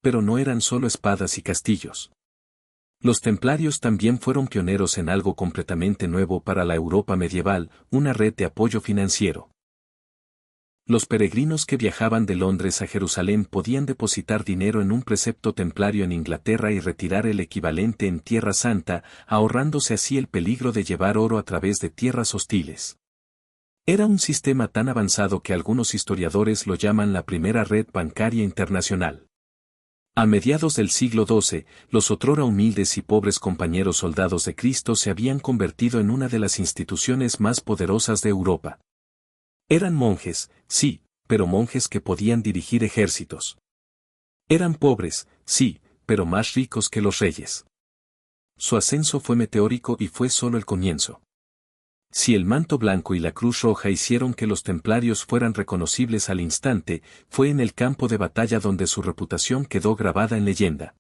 Pero no eran solo espadas y castillos. Los templarios también fueron pioneros en algo completamente nuevo para la Europa medieval, una red de apoyo financiero. Los peregrinos que viajaban de Londres a Jerusalén podían depositar dinero en un precepto templario en Inglaterra y retirar el equivalente en Tierra Santa, ahorrándose así el peligro de llevar oro a través de tierras hostiles. Era un sistema tan avanzado que algunos historiadores lo llaman la primera red bancaria internacional. A mediados del siglo XII, los otrora humildes y pobres compañeros soldados de Cristo se habían convertido en una de las instituciones más poderosas de Europa. Eran monjes, sí, pero monjes que podían dirigir ejércitos. Eran pobres, sí, pero más ricos que los reyes. Su ascenso fue meteórico y fue solo el comienzo. Si el manto blanco y la cruz roja hicieron que los templarios fueran reconocibles al instante, fue en el campo de batalla donde su reputación quedó grabada en leyenda.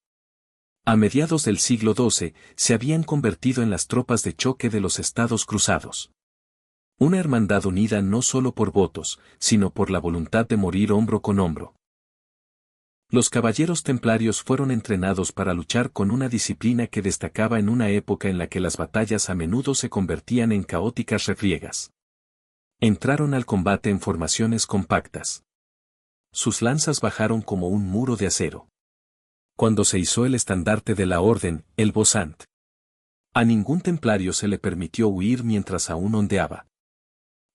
A mediados del siglo XII, se habían convertido en las tropas de choque de los Estados Cruzados. Una hermandad unida no solo por votos, sino por la voluntad de morir hombro con hombro. Los caballeros templarios fueron entrenados para luchar con una disciplina que destacaba en una época en la que las batallas a menudo se convertían en caóticas refriegas. Entraron al combate en formaciones compactas. Sus lanzas bajaron como un muro de acero. Cuando se izó el estandarte de la orden, el bosant. A ningún templario se le permitió huir mientras aún ondeaba.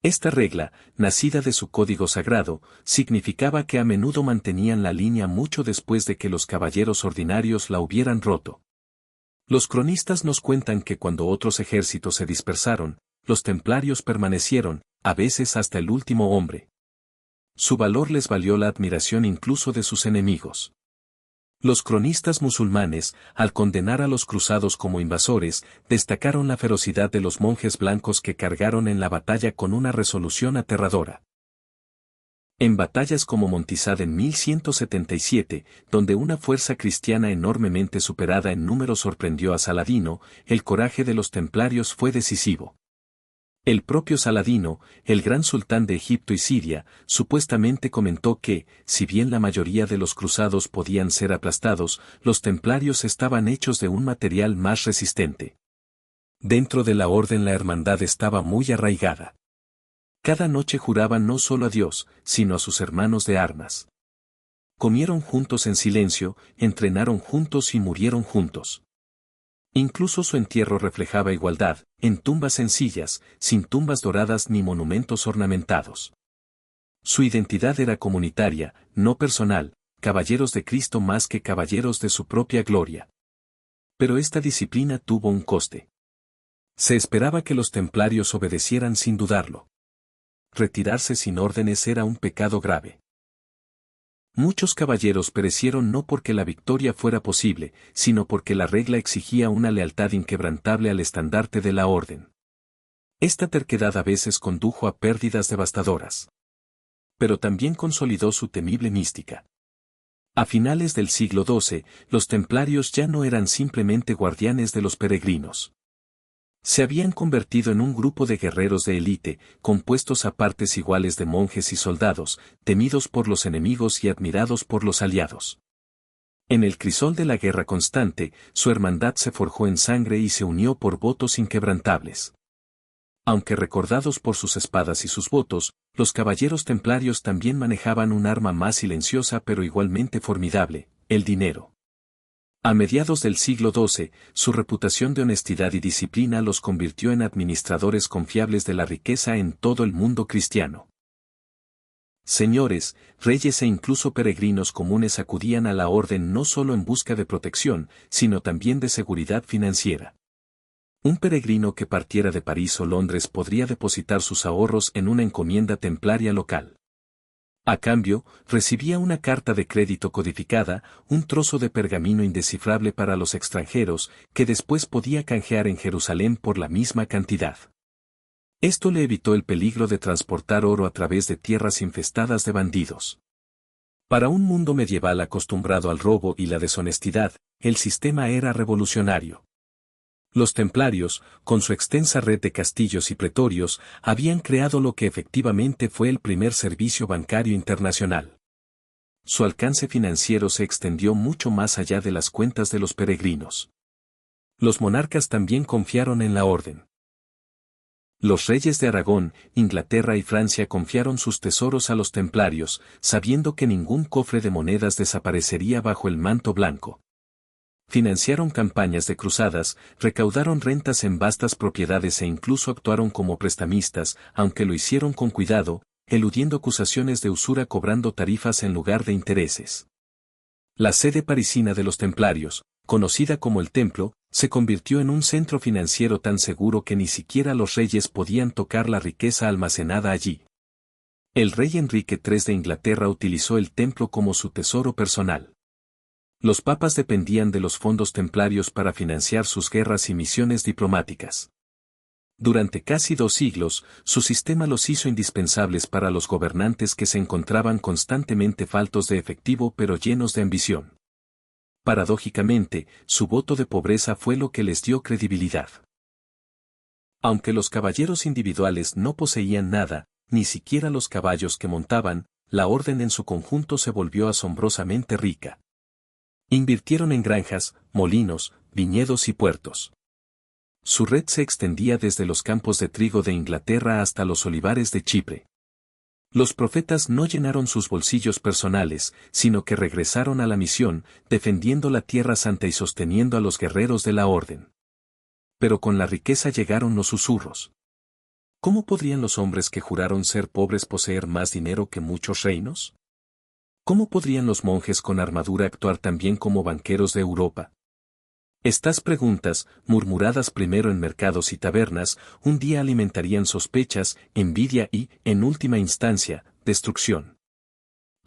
Esta regla, nacida de su código sagrado, significaba que a menudo mantenían la línea mucho después de que los caballeros ordinarios la hubieran roto. Los cronistas nos cuentan que cuando otros ejércitos se dispersaron, los templarios permanecieron, a veces hasta el último hombre. Su valor les valió la admiración incluso de sus enemigos. Los cronistas musulmanes, al condenar a los cruzados como invasores, destacaron la ferocidad de los monjes blancos que cargaron en la batalla con una resolución aterradora. En batallas como Montisad en 1177, donde una fuerza cristiana enormemente superada en número sorprendió a Saladino, el coraje de los templarios fue decisivo. El propio Saladino, el gran sultán de Egipto y Siria, supuestamente comentó que, si bien la mayoría de los cruzados podían ser aplastados, los templarios estaban hechos de un material más resistente. Dentro de la orden la hermandad estaba muy arraigada. Cada noche juraban no solo a Dios, sino a sus hermanos de armas. Comieron juntos en silencio, entrenaron juntos y murieron juntos. Incluso su entierro reflejaba igualdad, en tumbas sencillas, sin tumbas doradas ni monumentos ornamentados. Su identidad era comunitaria, no personal, caballeros de Cristo más que caballeros de su propia gloria. Pero esta disciplina tuvo un coste. Se esperaba que los templarios obedecieran sin dudarlo. Retirarse sin órdenes era un pecado grave. Muchos caballeros perecieron no porque la victoria fuera posible, sino porque la regla exigía una lealtad inquebrantable al estandarte de la orden. Esta terquedad a veces condujo a pérdidas devastadoras. Pero también consolidó su temible mística. A finales del siglo XII, los templarios ya no eran simplemente guardianes de los peregrinos. Se habían convertido en un grupo de guerreros de élite, compuestos a partes iguales de monjes y soldados, temidos por los enemigos y admirados por los aliados. En el crisol de la guerra constante, su hermandad se forjó en sangre y se unió por votos inquebrantables. Aunque recordados por sus espadas y sus votos, los caballeros templarios también manejaban un arma más silenciosa pero igualmente formidable, el dinero. A mediados del siglo XII, su reputación de honestidad y disciplina los convirtió en administradores confiables de la riqueza en todo el mundo cristiano. Señores, reyes e incluso peregrinos comunes acudían a la orden no solo en busca de protección, sino también de seguridad financiera. Un peregrino que partiera de París o Londres podría depositar sus ahorros en una encomienda templaria local. A cambio, recibía una carta de crédito codificada, un trozo de pergamino indescifrable para los extranjeros, que después podía canjear en Jerusalén por la misma cantidad. Esto le evitó el peligro de transportar oro a través de tierras infestadas de bandidos. Para un mundo medieval acostumbrado al robo y la deshonestidad, el sistema era revolucionario. Los templarios, con su extensa red de castillos y pretorios, habían creado lo que efectivamente fue el primer servicio bancario internacional. Su alcance financiero se extendió mucho más allá de las cuentas de los peregrinos. Los monarcas también confiaron en la orden. Los reyes de Aragón, Inglaterra y Francia confiaron sus tesoros a los templarios, sabiendo que ningún cofre de monedas desaparecería bajo el manto blanco. Financiaron campañas de cruzadas, recaudaron rentas en vastas propiedades e incluso actuaron como prestamistas, aunque lo hicieron con cuidado, eludiendo acusaciones de usura cobrando tarifas en lugar de intereses. La sede parisina de los templarios, conocida como el Templo, se convirtió en un centro financiero tan seguro que ni siquiera los reyes podían tocar la riqueza almacenada allí. El rey Enrique III de Inglaterra utilizó el templo como su tesoro personal. Los papas dependían de los fondos templarios para financiar sus guerras y misiones diplomáticas. Durante casi 2 siglos, su sistema los hizo indispensables para los gobernantes que se encontraban constantemente faltos de efectivo pero llenos de ambición. Paradójicamente, su voto de pobreza fue lo que les dio credibilidad. Aunque los caballeros individuales no poseían nada, ni siquiera los caballos que montaban, la orden en su conjunto se volvió asombrosamente rica. Invirtieron en granjas, molinos, viñedos y puertos. Su red se extendía desde los campos de trigo de Inglaterra hasta los olivares de Chipre. Los profetas no llenaron sus bolsillos personales, sino que regresaron a la misión, defendiendo la Tierra Santa y sosteniendo a los guerreros de la orden. Pero con la riqueza llegaron los susurros. ¿Cómo podrían los hombres que juraron ser pobres poseer más dinero que muchos reinos? ¿Cómo podrían los monjes con armadura actuar tan bien como banqueros de Europa? Estas preguntas, murmuradas primero en mercados y tabernas, un día alimentarían sospechas, envidia y, en última instancia, destrucción.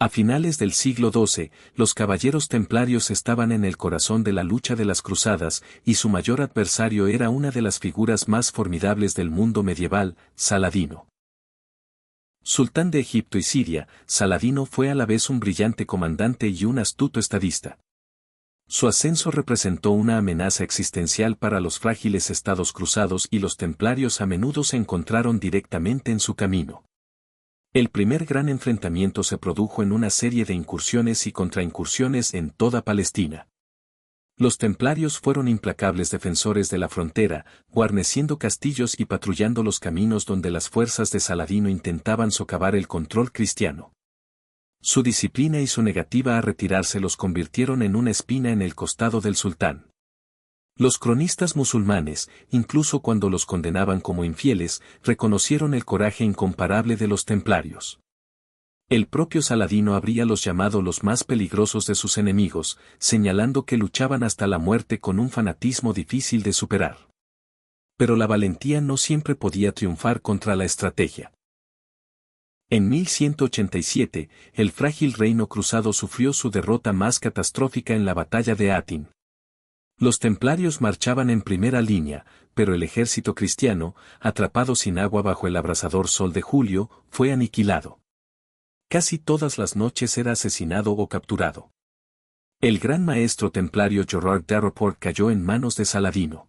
A finales del siglo XII, los caballeros templarios estaban en el corazón de la lucha de las cruzadas, y su mayor adversario era una de las figuras más formidables del mundo medieval, Saladino. Sultán de Egipto y Siria, Saladino fue a la vez un brillante comandante y un astuto estadista. Su ascenso representó una amenaza existencial para los frágiles estados cruzados y los templarios a menudo se encontraron directamente en su camino. El primer gran enfrentamiento se produjo en una serie de incursiones y contraincursiones en toda Palestina. Los templarios fueron implacables defensores de la frontera, guarneciendo castillos y patrullando los caminos donde las fuerzas de Saladino intentaban socavar el control cristiano. Su disciplina y su negativa a retirarse los convirtieron en una espina en el costado del sultán. Los cronistas musulmanes, incluso cuando los condenaban como infieles, reconocieron el coraje incomparable de los templarios. El propio Saladino habría los llamado los más peligrosos de sus enemigos, señalando que luchaban hasta la muerte con un fanatismo difícil de superar. Pero la valentía no siempre podía triunfar contra la estrategia. En 1187, el frágil reino cruzado sufrió su derrota más catastrófica en la batalla de Atin. Los templarios marchaban en primera línea, pero el ejército cristiano, atrapado sin agua bajo el abrasador sol de julio, fue aniquilado. Casi todas las noches era asesinado o capturado. El gran maestro templario Gerard Daroport cayó en manos de Saladino.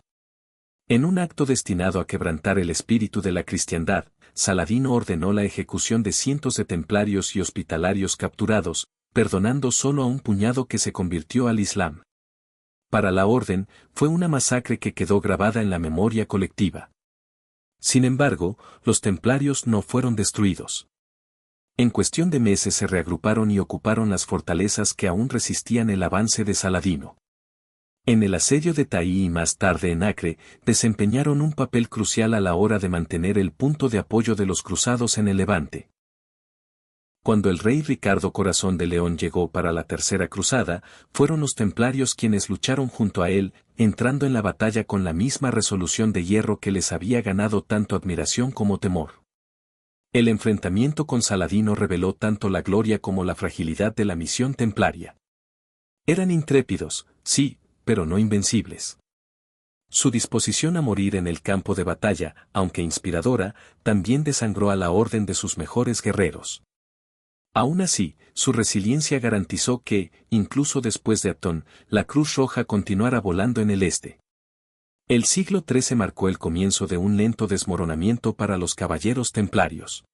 En un acto destinado a quebrantar el espíritu de la cristiandad, Saladino ordenó la ejecución de cientos de templarios y hospitalarios capturados, perdonando solo a un puñado que se convirtió al Islam. Para la orden, fue una masacre que quedó grabada en la memoria colectiva. Sin embargo, los templarios no fueron destruidos. En cuestión de meses se reagruparon y ocuparon las fortalezas que aún resistían el avance de Saladino. En el asedio de Taí y más tarde en Acre, desempeñaron un papel crucial a la hora de mantener el punto de apoyo de los cruzados en el Levante. Cuando el rey Ricardo Corazón de León llegó para la Tercera Cruzada, fueron los templarios quienes lucharon junto a él, entrando en la batalla con la misma resolución de hierro que les había ganado tanto admiración como temor. El enfrentamiento con Saladino reveló tanto la gloria como la fragilidad de la misión templaria. Eran intrépidos, sí, pero no invencibles. Su disposición a morir en el campo de batalla, aunque inspiradora, también desangró a la orden de sus mejores guerreros. Aún así, su resiliencia garantizó que, incluso después de Atón, la Cruz Roja continuara volando en el este. El siglo XIII marcó el comienzo de un lento desmoronamiento para los caballeros templarios.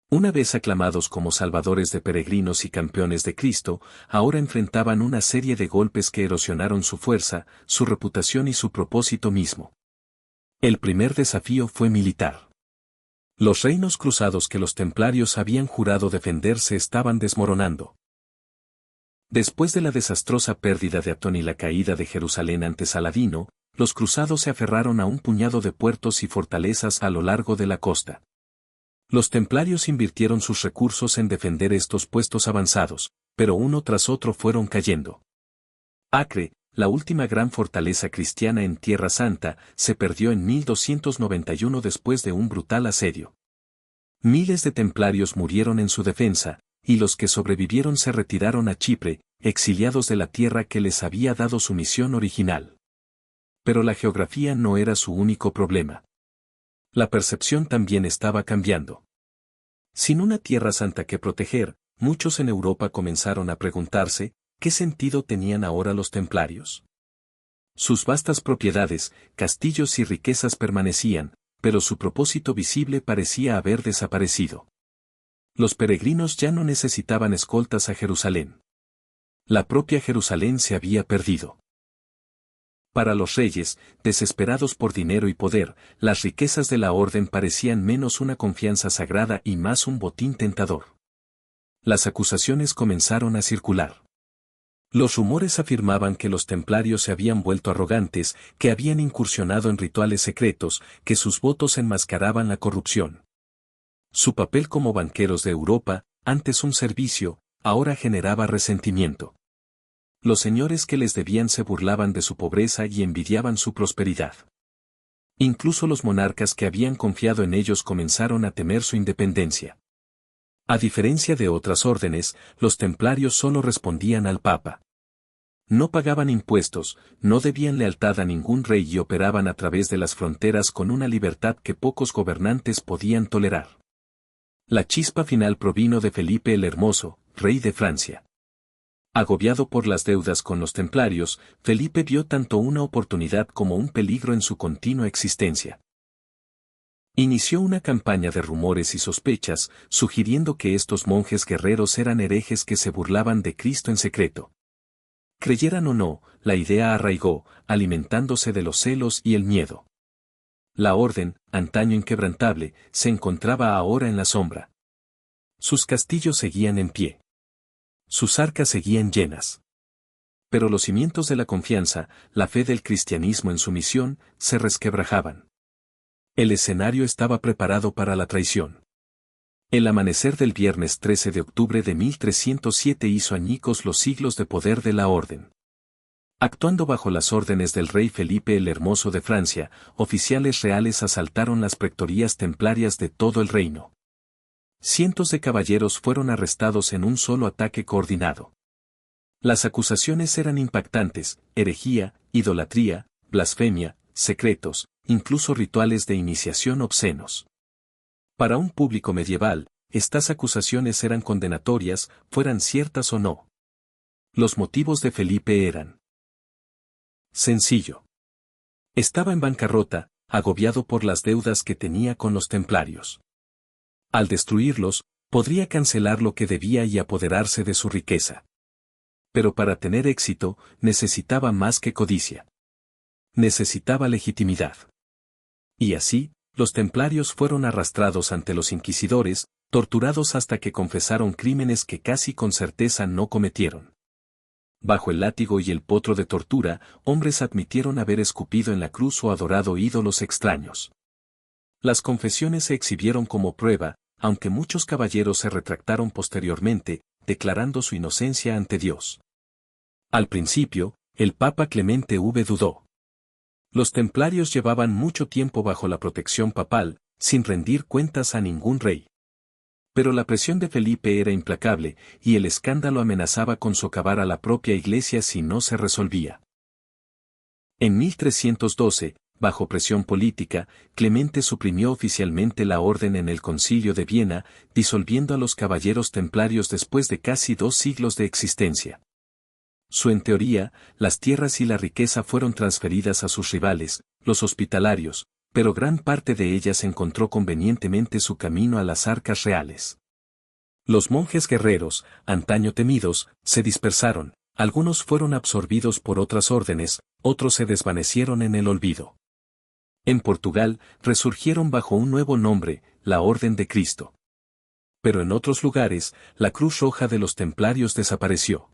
Una vez aclamados como salvadores de peregrinos y campeones de Cristo, ahora enfrentaban una serie de golpes que erosionaron su fuerza, su reputación y su propósito mismo. El primer desafío fue militar. Los reinos cruzados que los templarios habían jurado defender se estaban desmoronando. Después de la desastrosa pérdida de Atón y la caída de Jerusalén ante Saladino, los cruzados se aferraron a un puñado de puertos y fortalezas a lo largo de la costa. Los templarios invirtieron sus recursos en defender estos puestos avanzados, pero uno tras otro fueron cayendo. Acre, la última gran fortaleza cristiana en Tierra Santa, se perdió en 1291 después de un brutal asedio. Miles de templarios murieron en su defensa, y los que sobrevivieron se retiraron a Chipre, exiliados de la tierra que les había dado su misión original. Pero la geografía no era su único problema. La percepción también estaba cambiando. Sin una tierra santa que proteger, muchos en Europa comenzaron a preguntarse, ¿qué sentido tenían ahora los templarios? Sus vastas propiedades, castillos y riquezas permanecían, pero su propósito visible parecía haber desaparecido. Los peregrinos ya no necesitaban escoltas a Jerusalén. La propia Jerusalén se había perdido. Para los reyes, desesperados por dinero y poder, las riquezas de la orden parecían menos una confianza sagrada y más un botín tentador. Las acusaciones comenzaron a circular. Los rumores afirmaban que los templarios se habían vuelto arrogantes, que habían incursionado en rituales secretos, que sus votos enmascaraban la corrupción. Su papel como banqueros de Europa, antes un servicio, ahora generaba resentimiento. Los señores que les debían se burlaban de su pobreza y envidiaban su prosperidad. Incluso los monarcas que habían confiado en ellos comenzaron a temer su independencia. A diferencia de otras órdenes, los templarios solo respondían al Papa. No pagaban impuestos, no debían lealtad a ningún rey y operaban a través de las fronteras con una libertad que pocos gobernantes podían tolerar. La chispa final provino de Felipe el Hermoso, rey de Francia. Agobiado por las deudas con los templarios, Felipe vio tanto una oportunidad como un peligro en su continua existencia. Inició una campaña de rumores y sospechas, sugiriendo que estos monjes guerreros eran herejes que se burlaban de Cristo en secreto. Creyeran o no, la idea arraigó, alimentándose de los celos y el miedo. La orden, antaño inquebrantable, se encontraba ahora en la sombra. Sus castillos seguían en pie. Sus arcas seguían llenas. Pero los cimientos de la confianza, la fe del cristianismo en su misión, se resquebrajaban. El escenario estaba preparado para la traición. El amanecer del viernes 13 de octubre de 1307 hizo añicos los siglos de poder de la orden. Actuando bajo las órdenes del rey Felipe el Hermoso de Francia, oficiales reales asaltaron las pretorías templarias de todo el reino. Cientos de caballeros fueron arrestados en un solo ataque coordinado. Las acusaciones eran impactantes: herejía, idolatría, blasfemia, secretos, incluso rituales de iniciación obscenos. Para un público medieval, estas acusaciones eran condenatorias, fueran ciertas o no. Los motivos de Felipe eran: sencillo. Estaba en bancarrota, agobiado por las deudas que tenía con los templarios. Al destruirlos, podría cancelar lo que debía y apoderarse de su riqueza. Pero para tener éxito, necesitaba más que codicia. Necesitaba legitimidad. Y así, los templarios fueron arrastrados ante los inquisidores, torturados hasta que confesaron crímenes que casi con certeza no cometieron. Bajo el látigo y el potro de tortura, hombres admitieron haber escupido en la cruz o adorado ídolos extraños. Las confesiones se exhibieron como prueba, aunque muchos caballeros se retractaron posteriormente, declarando su inocencia ante Dios. Al principio, el Papa Clemente V dudó. Los templarios llevaban mucho tiempo bajo la protección papal, sin rendir cuentas a ningún rey. Pero la presión de Felipe era implacable, y el escándalo amenazaba con socavar a la propia Iglesia si no se resolvía. En 1312, bajo presión política, Clemente suprimió oficialmente la orden en el Concilio de Viena, disolviendo a los caballeros templarios después de casi 2 siglos de existencia. En teoría, las tierras y la riqueza fueron transferidas a sus rivales, los hospitalarios, pero gran parte de ellas encontró convenientemente su camino a las arcas reales. Los monjes guerreros, antaño temidos, se dispersaron, algunos fueron absorbidos por otras órdenes, otros se desvanecieron en el olvido. En Portugal, resurgieron bajo un nuevo nombre, la Orden de Cristo. Pero en otros lugares, la Cruz Roja de los Templarios desapareció.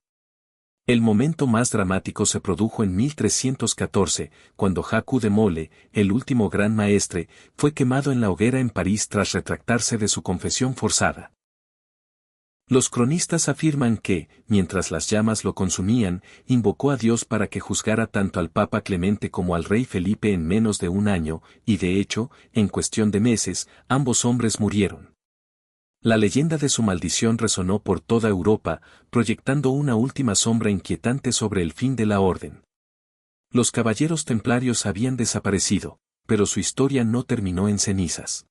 El momento más dramático se produjo en 1314, cuando Jacques de Molay, el último gran maestre, fue quemado en la hoguera en París tras retractarse de su confesión forzada. Los cronistas afirman que, mientras las llamas lo consumían, invocó a Dios para que juzgara tanto al Papa Clemente como al rey Felipe en menos de un año, y de hecho, en cuestión de meses, ambos hombres murieron. La leyenda de su maldición resonó por toda Europa, proyectando una última sombra inquietante sobre el fin de la orden. Los caballeros templarios habían desaparecido, pero su historia no terminó en cenizas.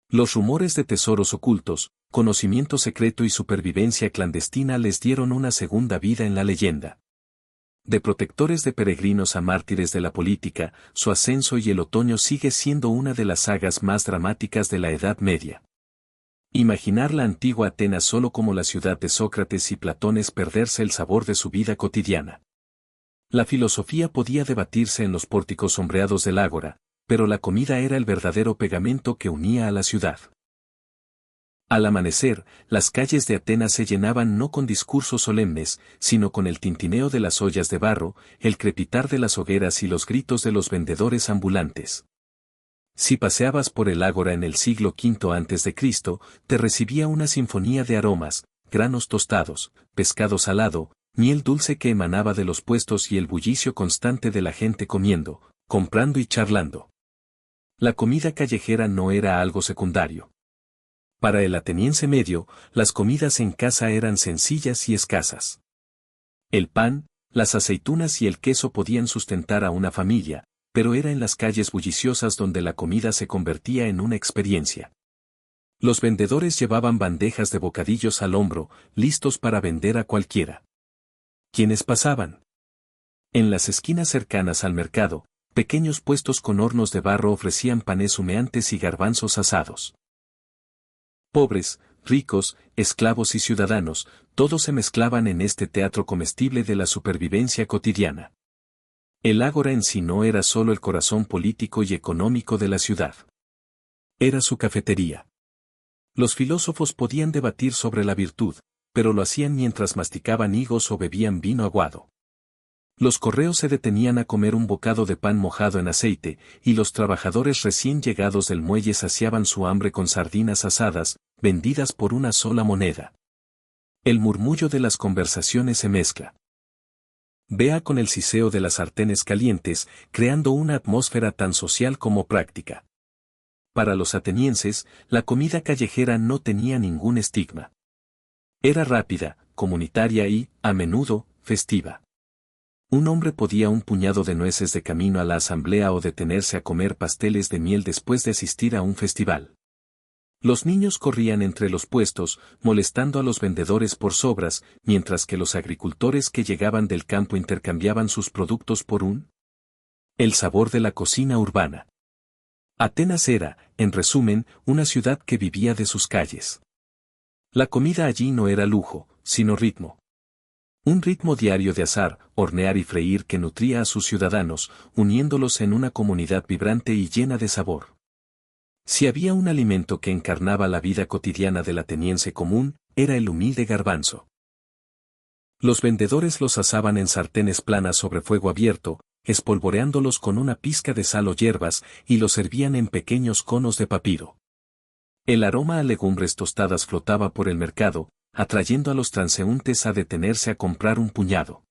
Los rumores de tesoros ocultos, conocimiento secreto y supervivencia clandestina les dieron una segunda vida en la leyenda. De protectores de peregrinos a mártires de la política, su ascenso y el otoño sigue siendo una de las sagas más dramáticas de la Edad Media. Imaginar la antigua Atenas solo como la ciudad de Sócrates y Platón es perderse el sabor de su vida cotidiana. La filosofía podía debatirse en los pórticos sombreados del ágora, pero la comida era el verdadero pegamento que unía a la ciudad. Al amanecer, las calles de Atenas se llenaban no con discursos solemnes, sino con el tintineo de las ollas de barro, el crepitar de las hogueras y los gritos de los vendedores ambulantes. Si paseabas por el ágora en el siglo V a.C., te recibía una sinfonía de aromas, granos tostados, pescado salado, miel dulce que emanaba de los puestos y el bullicio constante de la gente comiendo, comprando y charlando. La comida callejera no era algo secundario. Para el ateniense medio, las comidas en casa eran sencillas y escasas. El pan, las aceitunas y el queso podían sustentar a una familia, pero era en las calles bulliciosas donde la comida se convertía en una experiencia. Los vendedores llevaban bandejas de bocadillos al hombro, listos para vender a cualquiera. ¿Quiénes pasaban? En las esquinas cercanas al mercado, pequeños puestos con hornos de barro ofrecían panes humeantes y garbanzos asados. Pobres, ricos, esclavos y ciudadanos, todos se mezclaban en este teatro comestible de la supervivencia cotidiana. El ágora en sí no era solo el corazón político y económico de la ciudad. Era su cafetería. Los filósofos podían debatir sobre la virtud, pero lo hacían mientras masticaban higos o bebían vino aguado. Los correos se detenían a comer un bocado de pan mojado en aceite, y los trabajadores recién llegados del muelle saciaban su hambre con sardinas asadas, vendidas por una sola moneda. El murmullo de las conversaciones se mezcla. Vea con el siseo de las sartenes calientes, creando una atmósfera tan social como práctica. Para los atenienses, la comida callejera no tenía ningún estigma. Era rápida, comunitaria y, a menudo, festiva. Un hombre podía un puñado de nueces de camino a la asamblea o detenerse a comer pasteles de miel después de asistir a un festival. Los niños corrían entre los puestos, molestando a los vendedores por sobras, mientras que los agricultores que llegaban del campo intercambiaban sus productos por el sabor de la cocina urbana. Atenas era, en resumen, una ciudad que vivía de sus calles. La comida allí no era lujo, sino ritmo. Un ritmo diario de asar, hornear y freír que nutría a sus ciudadanos, uniéndolos en una comunidad vibrante y llena de sabor. Si había un alimento que encarnaba la vida cotidiana del ateniense común, era el humilde garbanzo. Los vendedores los asaban en sartenes planas sobre fuego abierto, espolvoreándolos con una pizca de sal o hierbas, y los servían en pequeños conos de papiro. El aroma a legumbres tostadas flotaba por el mercado, atrayendo a los transeúntes a detenerse a comprar un puñado.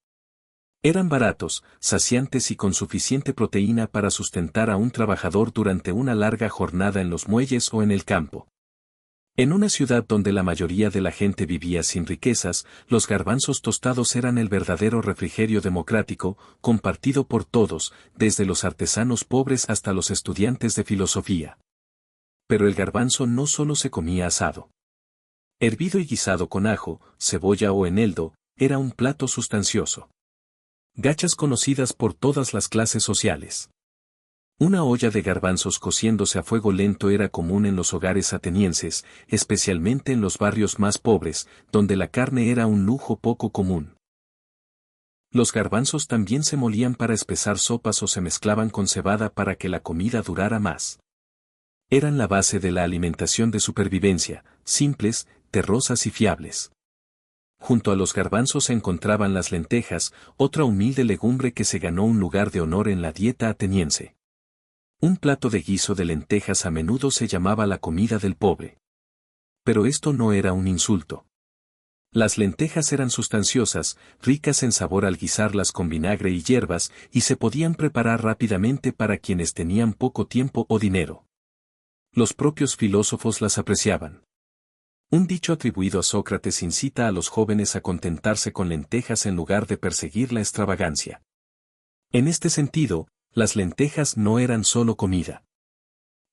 Eran baratos, saciantes y con suficiente proteína para sustentar a un trabajador durante una larga jornada en los muelles o en el campo. En una ciudad donde la mayoría de la gente vivía sin riquezas, los garbanzos tostados eran el verdadero refrigerio democrático, compartido por todos, desde los artesanos pobres hasta los estudiantes de filosofía. Pero el garbanzo no solo se comía asado. Hervido y guisado con ajo, cebolla o eneldo, era un plato sustancioso. Gachas conocidas por todas las clases sociales. Una olla de garbanzos cociéndose a fuego lento era común en los hogares atenienses, especialmente en los barrios más pobres, donde la carne era un lujo poco común. Los garbanzos también se molían para espesar sopas o se mezclaban con cebada para que la comida durara más. Eran la base de la alimentación de supervivencia, simples, terrosas y fiables. Junto a los garbanzos se encontraban las lentejas, otra humilde legumbre que se ganó un lugar de honor en la dieta ateniense. Un plato de guiso de lentejas a menudo se llamaba la comida del pobre. Pero esto no era un insulto. Las lentejas eran sustanciosas, ricas en sabor al guisarlas con vinagre y hierbas, y se podían preparar rápidamente para quienes tenían poco tiempo o dinero. Los propios filósofos las apreciaban. Un dicho atribuido a Sócrates incita a los jóvenes a contentarse con lentejas en lugar de perseguir la extravagancia. En este sentido, las lentejas no eran solo comida.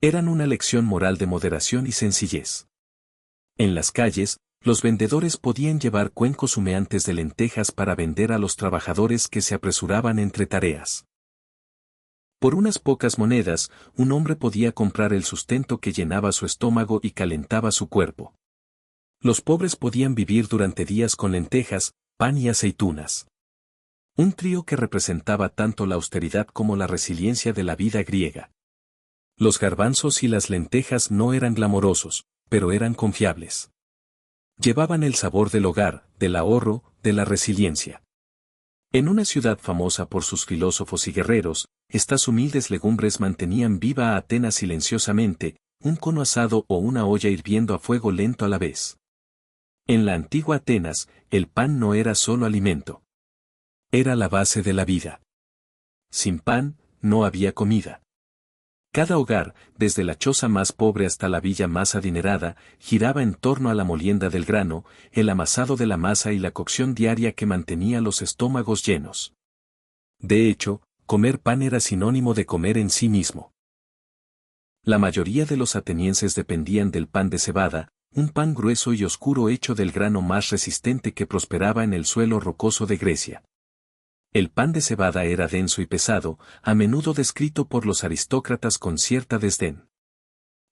Eran una lección moral de moderación y sencillez. En las calles, los vendedores podían llevar cuencos humeantes de lentejas para vender a los trabajadores que se apresuraban entre tareas. Por unas pocas monedas, un hombre podía comprar el sustento que llenaba su estómago y calentaba su cuerpo. Los pobres podían vivir durante días con lentejas, pan y aceitunas. Un trío que representaba tanto la austeridad como la resiliencia de la vida griega. Los garbanzos y las lentejas no eran glamorosos, pero eran confiables. Llevaban el sabor del hogar, del ahorro, de la resiliencia. En una ciudad famosa por sus filósofos y guerreros, estas humildes legumbres mantenían viva a Atenas silenciosamente, un cono asado o una olla hirviendo a fuego lento a la vez. En la antigua Atenas, el pan no era solo alimento. Era la base de la vida. Sin pan, no había comida. Cada hogar, desde la choza más pobre hasta la villa más adinerada, giraba en torno a la molienda del grano, el amasado de la masa y la cocción diaria que mantenía los estómagos llenos. De hecho, comer pan era sinónimo de comer en sí mismo. La mayoría de los atenienses dependían del pan de cebada, un pan grueso y oscuro hecho del grano más resistente que prosperaba en el suelo rocoso de Grecia. El pan de cebada era denso y pesado, a menudo descrito por los aristócratas con cierta desdén.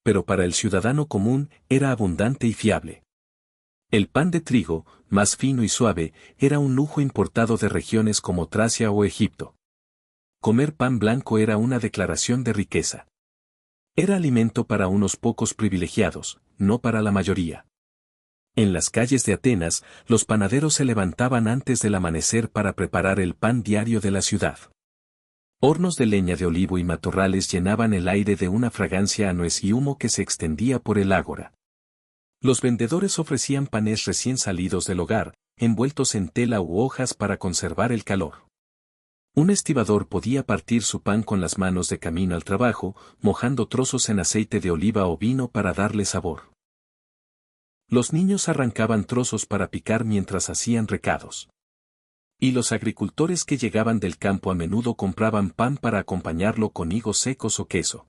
Pero para el ciudadano común era abundante y fiable. El pan de trigo, más fino y suave, era un lujo importado de regiones como Tracia o Egipto. Comer pan blanco era una declaración de riqueza. Era alimento para unos pocos privilegiados, no para la mayoría. En las calles de Atenas, los panaderos se levantaban antes del amanecer para preparar el pan diario de la ciudad. Hornos de leña de olivo y matorrales llenaban el aire de una fragancia a nuez y humo que se extendía por el ágora. Los vendedores ofrecían panes recién salidos del hogar, envueltos en tela u hojas para conservar el calor. Un estibador podía partir su pan con las manos de camino al trabajo, mojando trozos en aceite de oliva o vino para darle sabor. Los niños arrancaban trozos para picar mientras hacían recados. Y los agricultores que llegaban del campo a menudo compraban pan para acompañarlo con higos secos o queso.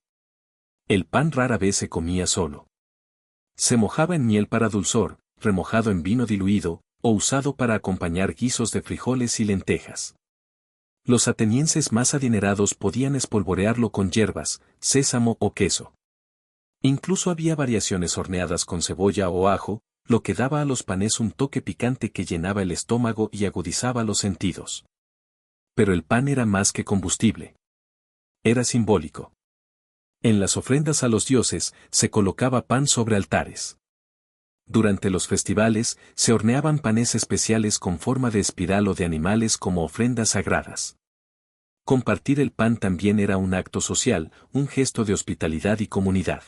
El pan rara vez se comía solo. Se mojaba en miel para dulzor, remojado en vino diluido, o usado para acompañar guisos de frijoles y lentejas. Los atenienses más adinerados podían espolvorearlo con hierbas, sésamo o queso. Incluso había variaciones horneadas con cebolla o ajo, lo que daba a los panes un toque picante que llenaba el estómago y agudizaba los sentidos. Pero el pan era más que combustible. Era simbólico. En las ofrendas a los dioses, se colocaba pan sobre altares. Durante los festivales, se horneaban panes especiales con forma de espiral o de animales como ofrendas sagradas. Compartir el pan también era un acto social, un gesto de hospitalidad y comunidad.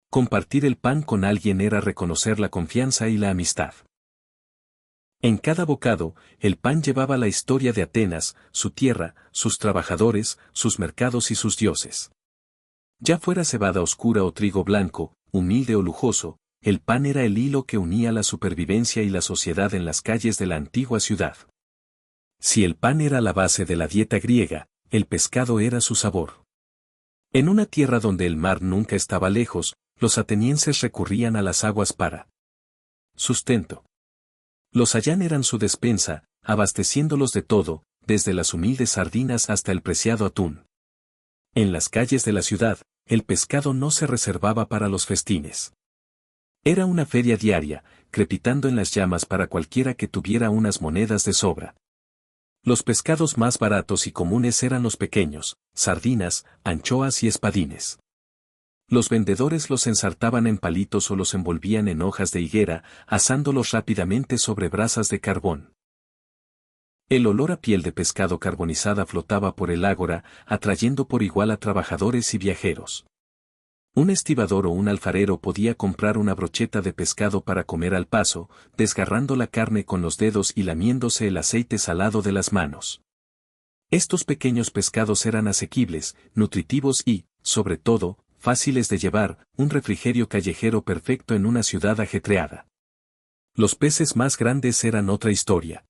Compartir el pan con alguien era reconocer la confianza y la amistad. En cada bocado, el pan llevaba la historia de Atenas, su tierra, sus trabajadores, sus mercados y sus dioses. Ya fuera cebada oscura o trigo blanco, humilde o lujoso, el pan era el hilo que unía la supervivencia y la sociedad en las calles de la antigua ciudad. Si el pan era la base de la dieta griega, el pescado era su sabor. En una tierra donde el mar nunca estaba lejos, los atenienses recurrían a las aguas para sustento. Los hallaban eran su despensa, abasteciéndolos de todo, desde las humildes sardinas hasta el preciado atún. En las calles de la ciudad, el pescado no se reservaba para los festines. Era una feria diaria, crepitando en las llamas para cualquiera que tuviera unas monedas de sobra. Los pescados más baratos y comunes eran los pequeños, sardinas, anchoas y espadines. Los vendedores los ensartaban en palitos o los envolvían en hojas de higuera, asándolos rápidamente sobre brasas de carbón. El olor a piel de pescado carbonizada flotaba por el ágora, atrayendo por igual a trabajadores y viajeros. Un estibador o un alfarero podía comprar una brocheta de pescado para comer al paso, desgarrando la carne con los dedos y lamiéndose el aceite salado de las manos. Estos pequeños pescados eran asequibles, nutritivos y, sobre todo, fáciles de llevar, un refrigerio callejero perfecto en una ciudad ajetreada. Los peces más grandes eran otra historia.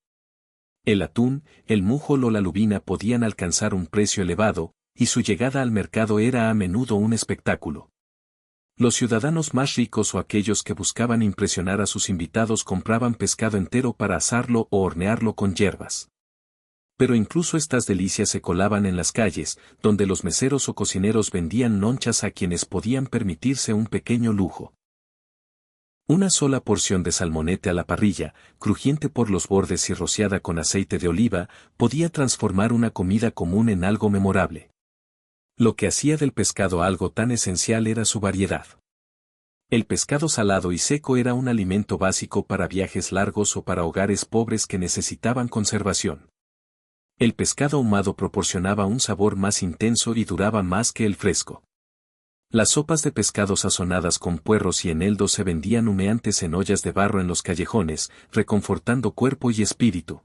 El atún, el mújol o la lubina podían alcanzar un precio elevado, y su llegada al mercado era a menudo un espectáculo. Los ciudadanos más ricos o aquellos que buscaban impresionar a sus invitados compraban pescado entero para asarlo o hornearlo con hierbas. Pero incluso estas delicias se colaban en las calles, donde los meseros o cocineros vendían lonchas a quienes podían permitirse un pequeño lujo. Una sola porción de salmonete a la parrilla, crujiente por los bordes y rociada con aceite de oliva, podía transformar una comida común en algo memorable. Lo que hacía del pescado algo tan esencial era su variedad. El pescado salado y seco era un alimento básico para viajes largos o para hogares pobres que necesitaban conservación. El pescado ahumado proporcionaba un sabor más intenso y duraba más que el fresco. Las sopas de pescado sazonadas con puerros y eneldos se vendían humeantes en ollas de barro en los callejones, reconfortando cuerpo y espíritu.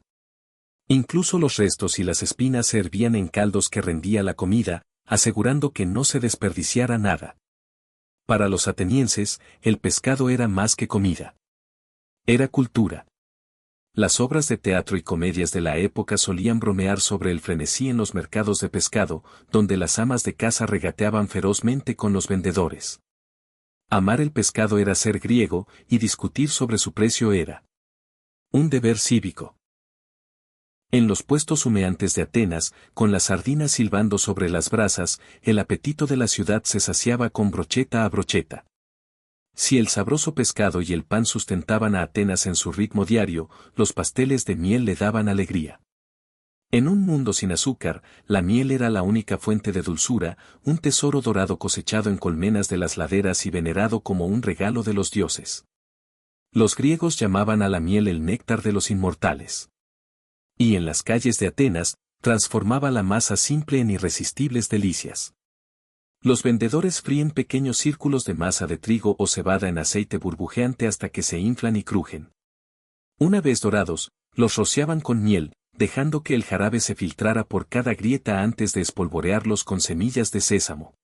Incluso los restos y las espinas se hervían en caldos que rendía la comida, asegurando que no se desperdiciara nada. Para los atenienses, el pescado era más que comida. Era cultura. Las obras de teatro y comedias de la época solían bromear sobre el frenesí en los mercados de pescado, donde las amas de casa regateaban ferozmente con los vendedores. Amar el pescado era ser griego, y discutir sobre su precio era un deber cívico. En los puestos humeantes de Atenas, con las sardinas silbando sobre las brasas, el apetito de la ciudad se saciaba con brocheta a brocheta. Si el sabroso pescado y el pan sustentaban a Atenas en su ritmo diario, los pasteles de miel le daban alegría. En un mundo sin azúcar, la miel era la única fuente de dulzura, un tesoro dorado cosechado en colmenas de las laderas y venerado como un regalo de los dioses. Los griegos llamaban a la miel el néctar de los inmortales. Y en las calles de Atenas, transformaba la masa simple en irresistibles delicias. Los vendedores fríen pequeños círculos de masa de trigo o cebada en aceite burbujeante hasta que se inflan y crujen. Una vez dorados, los rociaban con miel, dejando que el jarabe se filtrara por cada grieta antes de espolvorearlos con semillas de sésamo.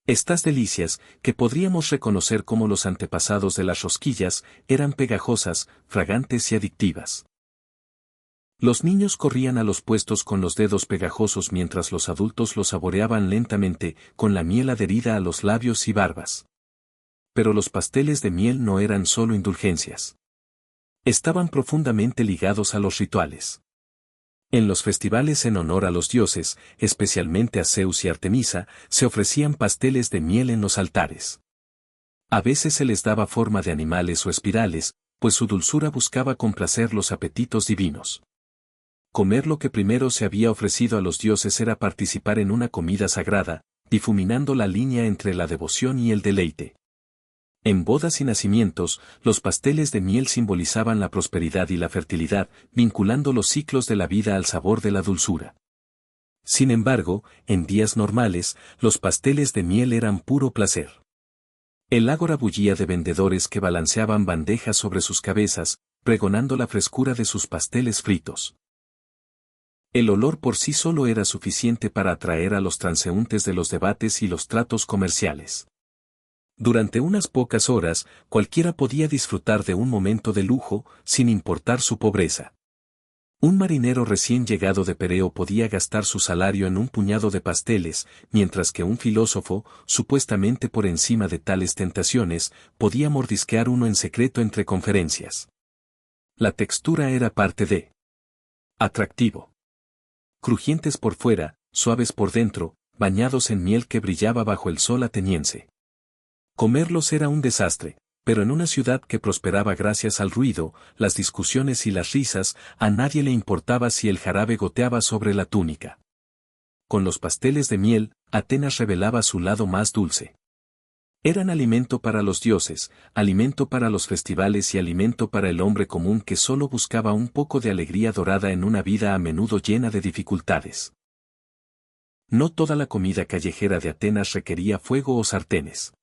Estas delicias, que podríamos reconocer como los antepasados de las rosquillas, eran pegajosas, fragantes y adictivas. Los niños corrían a los puestos con los dedos pegajosos mientras los adultos los saboreaban lentamente, con la miel adherida a los labios y barbas. Pero los pasteles de miel no eran solo indulgencias. Estaban profundamente ligados a los rituales. En los festivales en honor a los dioses, especialmente a Zeus y Artemisa, se ofrecían pasteles de miel en los altares. A veces se les daba forma de animales o espirales, pues su dulzura buscaba complacer los apetitos divinos. Comer lo que primero se había ofrecido a los dioses era participar en una comida sagrada, difuminando la línea entre la devoción y el deleite. En bodas y nacimientos, los pasteles de miel simbolizaban la prosperidad y la fertilidad, vinculando los ciclos de la vida al sabor de la dulzura. Sin embargo, en días normales, los pasteles de miel eran puro placer. El ágora bullía de vendedores que balanceaban bandejas sobre sus cabezas, pregonando la frescura de sus pasteles fritos. El olor por sí solo era suficiente para atraer a los transeúntes de los debates y los tratos comerciales. Durante unas pocas horas, cualquiera podía disfrutar de un momento de lujo, sin importar su pobreza. Un marinero recién llegado de Pereo podía gastar su salario en un puñado de pasteles, mientras que un filósofo, supuestamente por encima de tales tentaciones, podía mordisquear uno en secreto entre conferencias. La textura era parte de atractivo. Crujientes por fuera, suaves por dentro, bañados en miel que brillaba bajo el sol ateniense. Comerlos era un desastre, pero en una ciudad que prosperaba gracias al ruido, las discusiones y las risas, a nadie le importaba si el jarabe goteaba sobre la túnica. Con los pasteles de miel, Atenas revelaba su lado más dulce. Eran alimento para los dioses, alimento para los festivales y alimento para el hombre común que solo buscaba un poco de alegría dorada en una vida a menudo llena de dificultades. No toda la comida callejera de Atenas requería fuego o sartenes.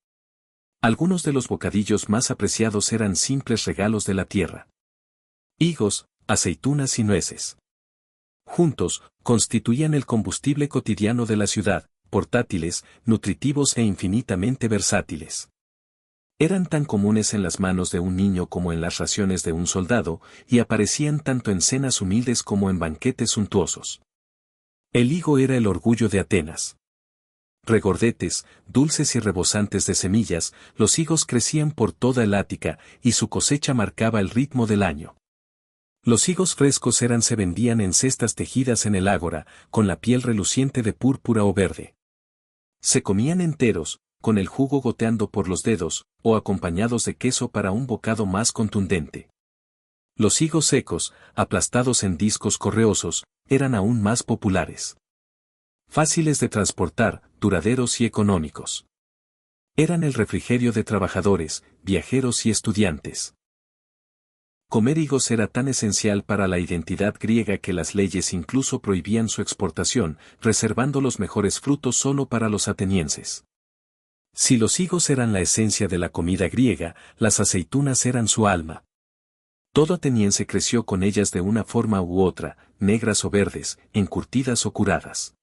Algunos de los bocadillos más apreciados eran simples regalos de la tierra. Higos, aceitunas y nueces. Juntos, constituían el combustible cotidiano de la ciudad, portátiles, nutritivos e infinitamente versátiles. Eran tan comunes en las manos de un niño como en las raciones de un soldado, y aparecían tanto en cenas humildes como en banquetes suntuosos. El higo era el orgullo de Atenas. Regordetes, dulces y rebosantes de semillas, los higos crecían por toda el Ática, y su cosecha marcaba el ritmo del año. Los higos frescos se vendían en cestas tejidas en el ágora, con la piel reluciente de púrpura o verde. Se comían enteros, con el jugo goteando por los dedos, o acompañados de queso para un bocado más contundente. Los higos secos, aplastados en discos correosos, eran aún más populares. Fáciles de transportar, duraderos y económicos. Eran el refrigerio de trabajadores, viajeros y estudiantes. Comer higos era tan esencial para la identidad griega que las leyes incluso prohibían su exportación, reservando los mejores frutos solo para los atenienses. Si los higos eran la esencia de la comida griega, las aceitunas eran su alma. Todo ateniense creció con ellas de una forma u otra, negras o verdes, encurtidas o curadas.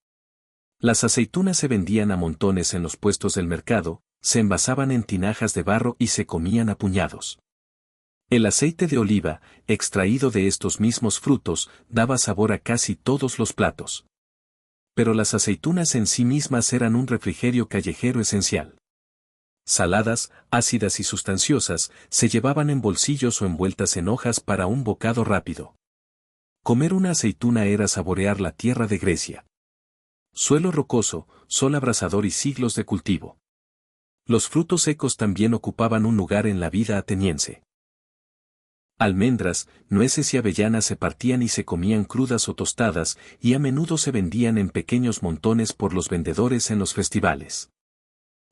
Las aceitunas se vendían a montones en los puestos del mercado, se envasaban en tinajas de barro y se comían a puñados. El aceite de oliva, extraído de estos mismos frutos, daba sabor a casi todos los platos. Pero las aceitunas en sí mismas eran un refrigerio callejero esencial. Saladas, ácidas y sustanciosas, se llevaban en bolsillos o envueltas en hojas para un bocado rápido. Comer una aceituna era saborear la tierra de Grecia. Suelo rocoso, sol abrasador y siglos de cultivo. Los frutos secos también ocupaban un lugar en la vida ateniense. Almendras, nueces y avellanas se partían y se comían crudas o tostadas, y a menudo se vendían en pequeños montones por los vendedores en los festivales.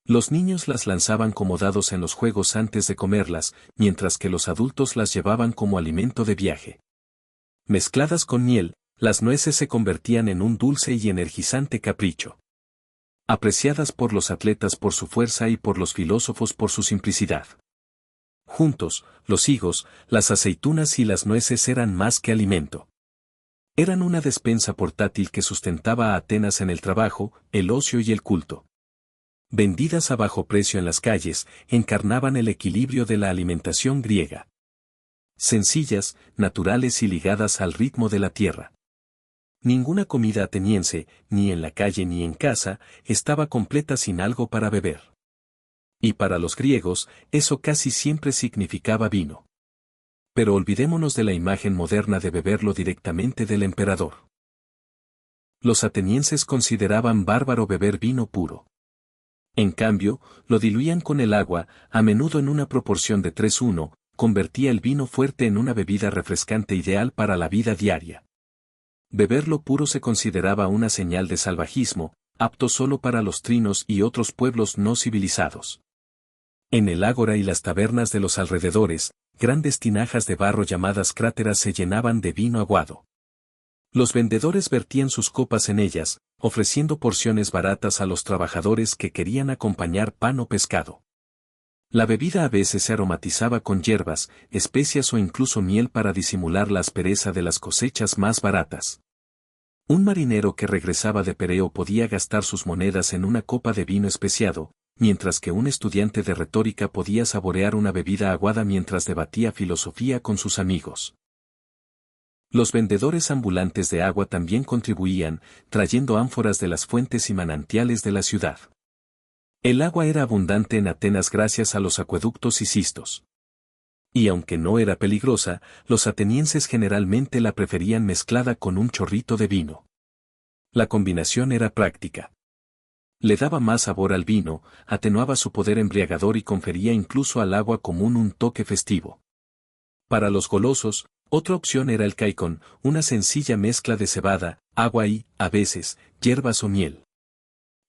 Los niños las lanzaban como dados en los juegos antes de comerlas, mientras que los adultos las llevaban como alimento de viaje. Mezcladas con miel, las nueces se convertían en un dulce y energizante capricho. Apreciadas por los atletas por su fuerza y por los filósofos por su simplicidad. Juntos, los higos, las aceitunas y las nueces eran más que alimento. Eran una despensa portátil que sustentaba a Atenas en el trabajo, el ocio y el culto. Vendidas a bajo precio en las calles, encarnaban el equilibrio de la alimentación griega. Sencillas, naturales y ligadas al ritmo de la tierra. Ninguna comida ateniense, ni en la calle ni en casa, estaba completa sin algo para beber. Y para los griegos, eso casi siempre significaba vino. Pero olvidémonos de la imagen moderna de beberlo directamente del emperador. Los atenienses consideraban bárbaro beber vino puro. En cambio, lo diluían con el agua, a menudo en una proporción de 3:1, convertía el vino fuerte en una bebida refrescante ideal para la vida diaria. Beberlo puro se consideraba una señal de salvajismo, apto solo para los trinos y otros pueblos no civilizados. En el ágora y las tabernas de los alrededores, grandes tinajas de barro llamadas cráteras se llenaban de vino aguado. Los vendedores vertían sus copas en ellas, ofreciendo porciones baratas a los trabajadores que querían acompañar pan o pescado. La bebida a veces se aromatizaba con hierbas, especias o incluso miel para disimular la aspereza de las cosechas más baratas. Un marinero que regresaba de Pereo podía gastar sus monedas en una copa de vino especiado, mientras que un estudiante de retórica podía saborear una bebida aguada mientras debatía filosofía con sus amigos. Los vendedores ambulantes de agua también contribuían, trayendo ánforas de las fuentes y manantiales de la ciudad. El agua era abundante en Atenas gracias a los acueductos y cistos. Y aunque no era peligrosa, los atenienses generalmente la preferían mezclada con un chorrito de vino. La combinación era práctica. Le daba más sabor al vino, atenuaba su poder embriagador y confería incluso al agua común un toque festivo. Para los golosos, otra opción era el caicón, una sencilla mezcla de cebada, agua y, a veces, hierbas o miel.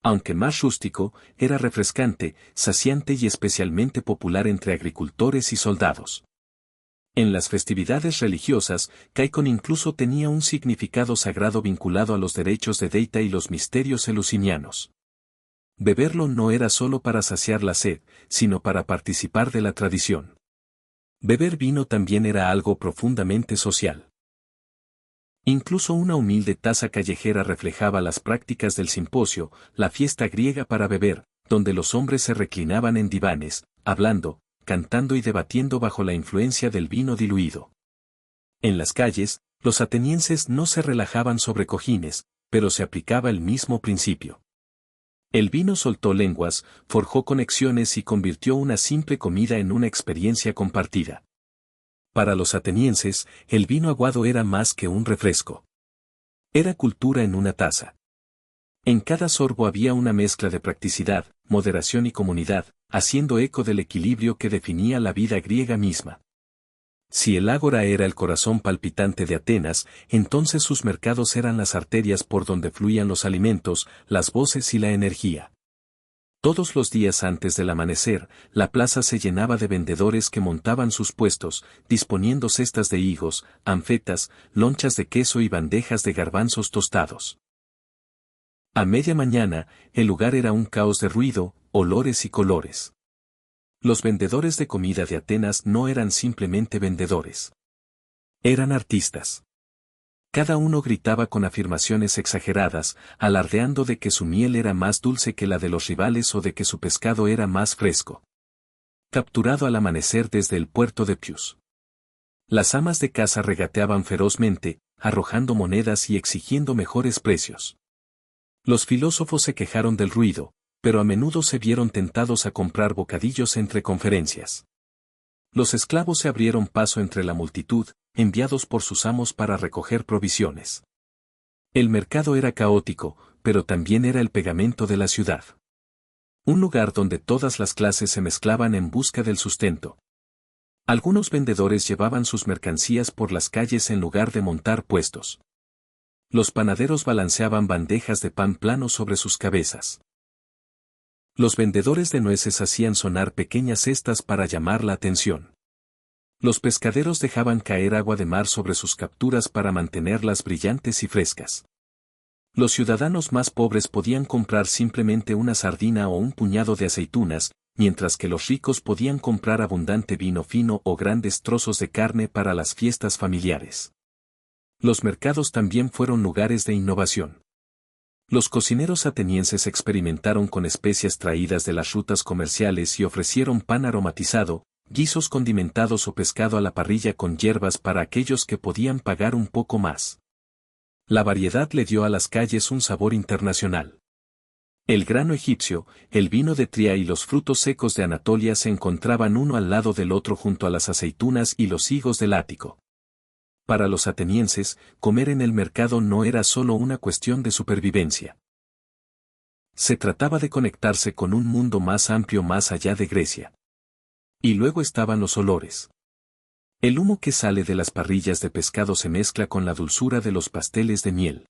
Aunque más rústico, era refrescante, saciante y especialmente popular entre agricultores y soldados. En las festividades religiosas, caicón incluso tenía un significado sagrado vinculado a los derechos de Deita y los misterios eleusinianos. Beberlo no era solo para saciar la sed, sino para participar de la tradición. Beber vino también era algo profundamente social. Incluso una humilde taza callejera reflejaba las prácticas del simposio, la fiesta griega para beber, donde los hombres se reclinaban en divanes, hablando, cantando y debatiendo bajo la influencia del vino diluido. En las calles, los atenienses no se relajaban sobre cojines, pero se aplicaba el mismo principio. El vino soltó lenguas, forjó conexiones y convirtió una simple comida en una experiencia compartida. Para los atenienses, el vino aguado era más que un refresco. Era cultura en una taza. En cada sorbo había una mezcla de practicidad, moderación y comunidad, haciendo eco del equilibrio que definía la vida griega misma. Si el ágora era el corazón palpitante de Atenas, entonces sus mercados eran las arterias por donde fluían los alimentos, las voces y la energía. Todos los días antes del amanecer, la plaza se llenaba de vendedores que montaban sus puestos, disponiendo cestas de higos, anfetas, lonchas de queso y bandejas de garbanzos tostados. A media mañana, el lugar era un caos de ruido, olores y colores. Los vendedores de comida de Atenas no eran simplemente vendedores. Eran artistas. Cada uno gritaba con afirmaciones exageradas, alardeando de que su miel era más dulce que la de los rivales o de que su pescado era más fresco. Capturado al amanecer desde el puerto de Pius. Las amas de casa regateaban ferozmente, arrojando monedas y exigiendo mejores precios. Los filósofos se quejaron del ruido, pero a menudo se vieron tentados a comprar bocadillos entre conferencias. Los esclavos se abrieron paso entre la multitud, enviados por sus amos para recoger provisiones. El mercado era caótico, pero también era el pegamento de la ciudad. Un lugar donde todas las clases se mezclaban en busca del sustento. Algunos vendedores llevaban sus mercancías por las calles en lugar de montar puestos. Los panaderos balanceaban bandejas de pan plano sobre sus cabezas. Los vendedores de nueces hacían sonar pequeñas cestas para llamar la atención. Los pescaderos dejaban caer agua de mar sobre sus capturas para mantenerlas brillantes y frescas. Los ciudadanos más pobres podían comprar simplemente una sardina o un puñado de aceitunas, mientras que los ricos podían comprar abundante vino fino o grandes trozos de carne para las fiestas familiares. Los mercados también fueron lugares de innovación. Los cocineros atenienses experimentaron con especias traídas de las rutas comerciales y ofrecieron pan aromatizado, guisos condimentados o pescado a la parrilla con hierbas para aquellos que podían pagar un poco más. La variedad le dio a las calles un sabor internacional. El grano egipcio, el vino de Tria y los frutos secos de Anatolia se encontraban uno al lado del otro junto a las aceitunas y los higos del Ático. Para los atenienses, comer en el mercado no era solo una cuestión de supervivencia. Se trataba de conectarse con un mundo más amplio más allá de Grecia. Y luego estaban los olores. El humo que sale de las parrillas de pescado se mezcla con la dulzura de los pasteles de miel.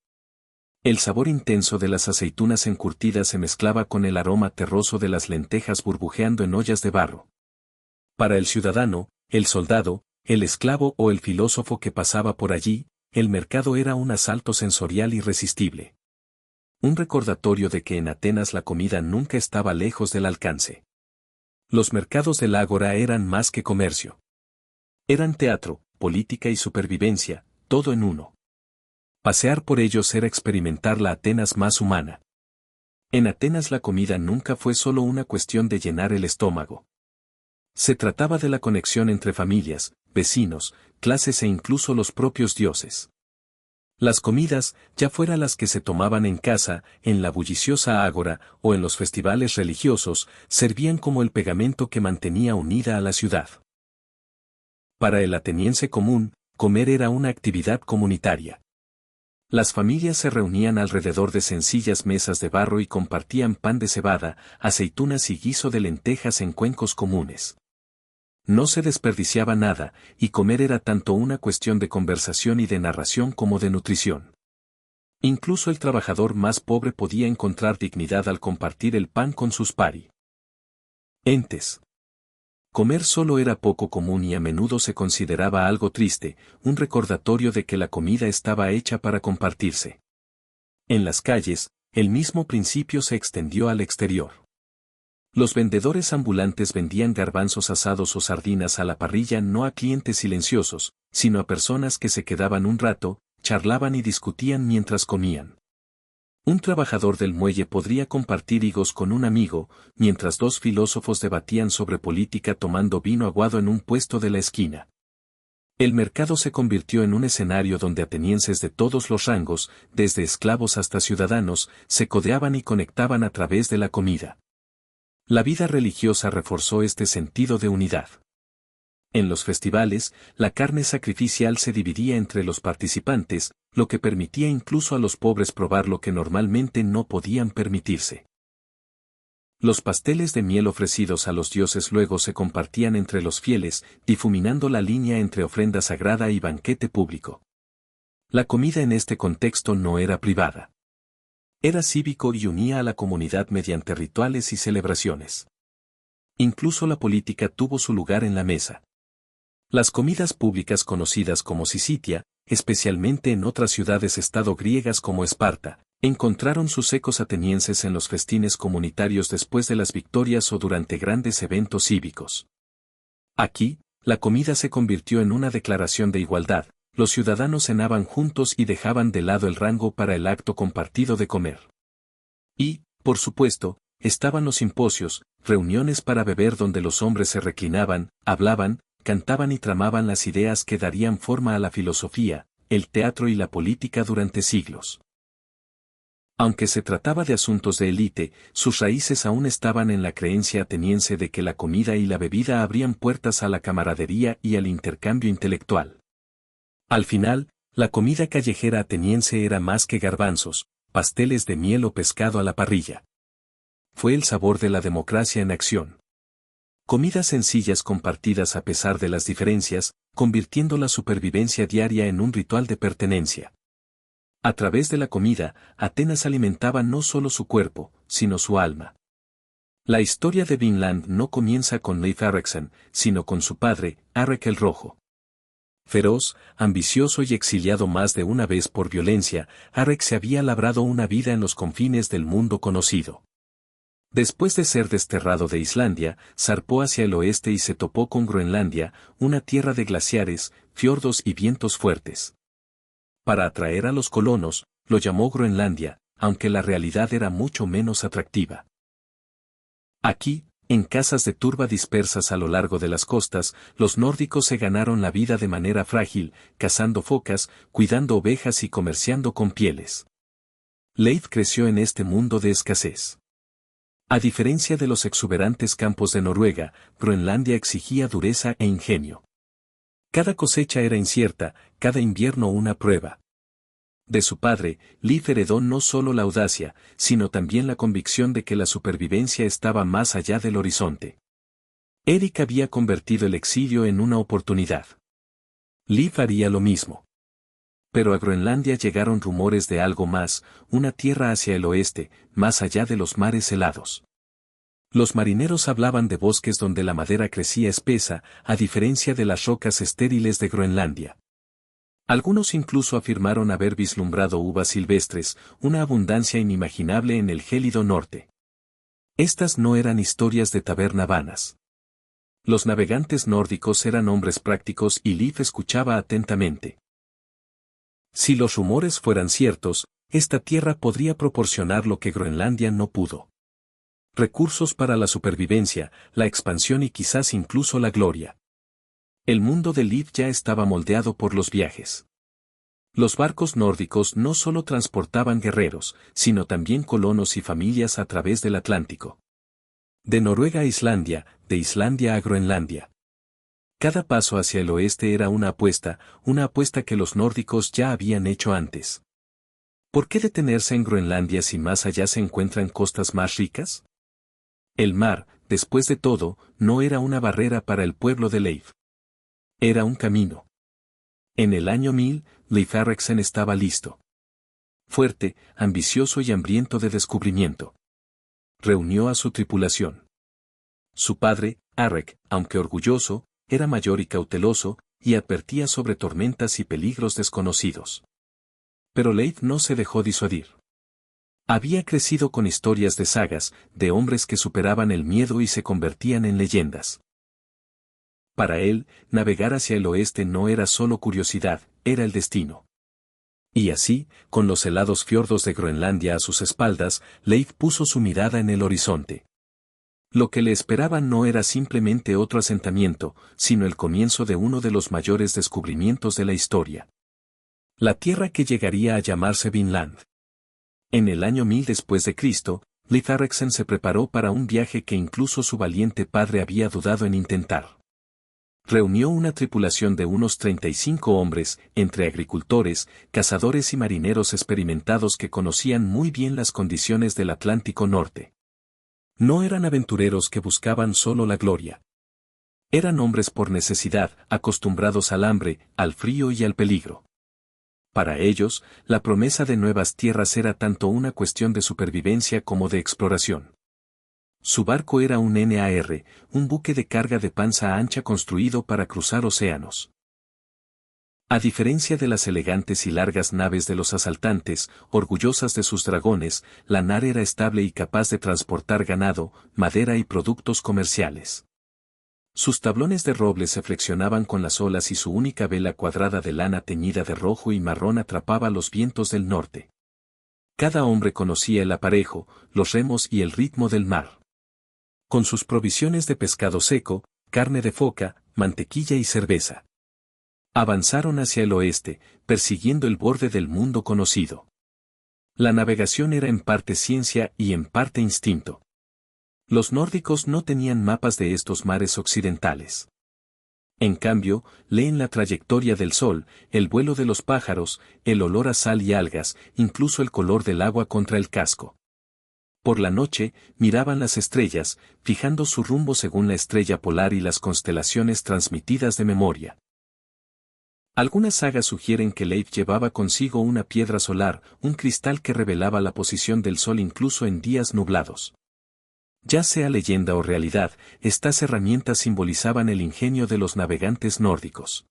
El sabor intenso de las aceitunas encurtidas se mezclaba con el aroma terroso de las lentejas burbujeando en ollas de barro. Para el ciudadano, el soldado, el esclavo o el filósofo que pasaba por allí, el mercado era un asalto sensorial irresistible. Un recordatorio de que en Atenas la comida nunca estaba lejos del alcance. Los mercados del ágora eran más que comercio. Eran teatro, política y supervivencia, todo en uno. Pasear por ellos era experimentar la Atenas más humana. En Atenas la comida nunca fue solo una cuestión de llenar el estómago. Se trataba de la conexión entre familias, vecinos, clases e incluso los propios dioses. Las comidas, ya fuera las que se tomaban en casa, en la bulliciosa ágora o en los festivales religiosos, servían como el pegamento que mantenía unida a la ciudad. Para el ateniense común, comer era una actividad comunitaria. Las familias se reunían alrededor de sencillas mesas de barro y compartían pan de cebada, aceitunas y guiso de lentejas en cuencos comunes. No se desperdiciaba nada, y comer era tanto una cuestión de conversación y de narración como de nutrición. Incluso el trabajador más pobre podía encontrar dignidad al compartir el pan con sus parientes. Comer solo era poco común y a menudo se consideraba algo triste, un recordatorio de que la comida estaba hecha para compartirse. En las calles, el mismo principio se extendió al exterior. Los vendedores ambulantes vendían garbanzos asados o sardinas a la parrilla no a clientes silenciosos, sino a personas que se quedaban un rato, charlaban y discutían mientras comían. Un trabajador del muelle podría compartir higos con un amigo, mientras dos filósofos debatían sobre política tomando vino aguado en un puesto de la esquina. El mercado se convirtió en un escenario donde atenienses de todos los rangos, desde esclavos hasta ciudadanos, se codeaban y conectaban a través de la comida. La vida religiosa reforzó este sentido de unidad. En los festivales, la carne sacrificial se dividía entre los participantes, lo que permitía incluso a los pobres probar lo que normalmente no podían permitirse. Los pasteles de miel ofrecidos a los dioses luego se compartían entre los fieles, difuminando la línea entre ofrenda sagrada y banquete público. La comida en este contexto no era privada. Era cívico y unía a la comunidad mediante rituales y celebraciones. Incluso la política tuvo su lugar en la mesa. Las comidas públicas conocidas como sisitia, especialmente en otras ciudades-estado griegas como Esparta, encontraron sus ecos atenienses en los festines comunitarios después de las victorias o durante grandes eventos cívicos. Aquí, la comida se convirtió en una declaración de igualdad, los ciudadanos cenaban juntos y dejaban de lado el rango para el acto compartido de comer. Y, por supuesto, estaban los simposios, reuniones para beber donde los hombres se reclinaban, hablaban, cantaban y tramaban las ideas que darían forma a la filosofía, el teatro y la política durante siglos. Aunque se trataba de asuntos de élite, sus raíces aún estaban en la creencia ateniense de que la comida y la bebida abrían puertas a la camaradería y al intercambio intelectual. Al final, la comida callejera ateniense era más que garbanzos, pasteles de miel o pescado a la parrilla. Fue el sabor de la democracia en acción. Comidas sencillas compartidas a pesar de las diferencias, convirtiendo la supervivencia diaria en un ritual de pertenencia. A través de la comida, Atenas alimentaba no solo su cuerpo, sino su alma. La historia de Vinland no comienza con Leif Erikson, sino con su padre, Arek el Rojo. Feroz, ambicioso y exiliado más de una vez por violencia, Arek se había labrado una vida en los confines del mundo conocido. Después de ser desterrado de Islandia, zarpó hacia el oeste y se topó con Groenlandia, una tierra de glaciares, fiordos y vientos fuertes. Para atraer a los colonos, lo llamó Groenlandia, aunque la realidad era mucho menos atractiva. Aquí, en casas de turba dispersas a lo largo de las costas, los nórdicos se ganaron la vida de manera frágil, cazando focas, cuidando ovejas y comerciando con pieles. Leif creció en este mundo de escasez. A diferencia de los exuberantes campos de Noruega, Groenlandia exigía dureza e ingenio. Cada cosecha era incierta, cada invierno una prueba. De su padre, Leif heredó no solo la audacia, sino también la convicción de que la supervivencia estaba más allá del horizonte. Erik había convertido el exilio en una oportunidad. Leif haría lo mismo. Pero a Groenlandia llegaron rumores de algo más, una tierra hacia el oeste, más allá de los mares helados. Los marineros hablaban de bosques donde la madera crecía espesa, a diferencia de las rocas estériles de Groenlandia. Algunos incluso afirmaron haber vislumbrado uvas silvestres, una abundancia inimaginable en el gélido norte. Estas no eran historias de taberna vanas. Los navegantes nórdicos eran hombres prácticos y Leif escuchaba atentamente. Si los rumores fueran ciertos, esta tierra podría proporcionar lo que Groenlandia no pudo. Recursos para la supervivencia, la expansión y quizás incluso la gloria. El mundo de Leif ya estaba moldeado por los viajes. Los barcos nórdicos no solo transportaban guerreros, sino también colonos y familias a través del Atlántico. De Noruega a Islandia, de Islandia a Groenlandia. Cada paso hacia el oeste era una apuesta que los nórdicos ya habían hecho antes. ¿Por qué detenerse en Groenlandia si más allá se encuentran costas más ricas? El mar, después de todo, no era una barrera para el pueblo de Leif. Era un camino. En el año 1000, Leif Erikson estaba listo. Fuerte, ambicioso y hambriento de descubrimiento. Reunió a su tripulación. Su padre, Arek, aunque orgulloso, era mayor y cauteloso, y advertía sobre tormentas y peligros desconocidos. Pero Leif no se dejó disuadir. Había crecido con historias de sagas, de hombres que superaban el miedo y se convertían en leyendas. Para él, navegar hacia el oeste no era solo curiosidad, era el destino. Y así, con los helados fiordos de Groenlandia a sus espaldas, Leif puso su mirada en el horizonte. Lo que le esperaba no era simplemente otro asentamiento, sino el comienzo de uno de los mayores descubrimientos de la historia. La tierra que llegaría a llamarse Vinland. En el año 1000 después de Cristo, Leif Erikson se preparó para un viaje que incluso su valiente padre había dudado en intentar. Reunió una tripulación de unos 35 hombres, entre agricultores, cazadores y marineros experimentados que conocían muy bien las condiciones del Atlántico Norte. No eran aventureros que buscaban solo la gloria. Eran hombres por necesidad, acostumbrados al hambre, al frío y al peligro. Para ellos, la promesa de nuevas tierras era tanto una cuestión de supervivencia como de exploración. Su barco era un NAR, un buque de carga de panza ancha construido para cruzar océanos. A diferencia de las elegantes y largas naves de los asaltantes, orgullosas de sus dragones, la NAR era estable y capaz de transportar ganado, madera y productos comerciales. Sus tablones de roble se flexionaban con las olas y su única vela cuadrada de lana teñida de rojo y marrón atrapaba los vientos del norte. Cada hombre conocía el aparejo, los remos y el ritmo del mar. Con sus provisiones de pescado seco, carne de foca, mantequilla y cerveza. Avanzaron hacia el oeste, persiguiendo el borde del mundo conocido. La navegación era en parte ciencia y en parte instinto. Los nórdicos no tenían mapas de estos mares occidentales. En cambio, leen la trayectoria del sol, el vuelo de los pájaros, el olor a sal y algas, incluso el color del agua contra el casco. Por la noche, miraban las estrellas, fijando su rumbo según la estrella polar y las constelaciones transmitidas de memoria. Algunas sagas sugieren que Leif llevaba consigo una piedra solar, un cristal que revelaba la posición del sol incluso en días nublados. Ya sea leyenda o realidad, estas herramientas simbolizaban el ingenio de los navegantes nórdicos.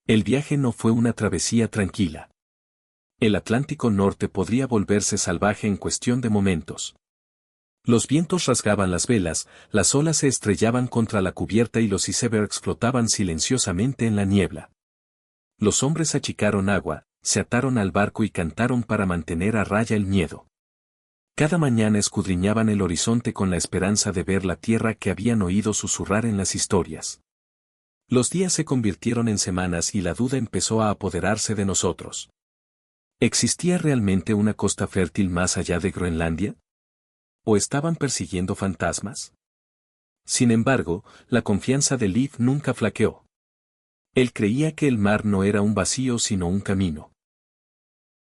El viaje no fue una travesía tranquila. El Atlántico Norte podría volverse salvaje en cuestión de momentos. Los vientos rasgaban las velas, las olas se estrellaban contra la cubierta y los icebergs flotaban silenciosamente en la niebla. Los hombres achicaron agua, se ataron al barco y cantaron para mantener a raya el miedo. Cada mañana escudriñaban el horizonte con la esperanza de ver la tierra que habían oído susurrar en las historias. Los días se convirtieron en semanas y la duda empezó a apoderarse de nosotros. ¿Existía realmente una costa fértil más allá de Groenlandia? ¿O estaban persiguiendo fantasmas? Sin embargo, la confianza de Leif nunca flaqueó. Él creía que el mar no era un vacío sino un camino.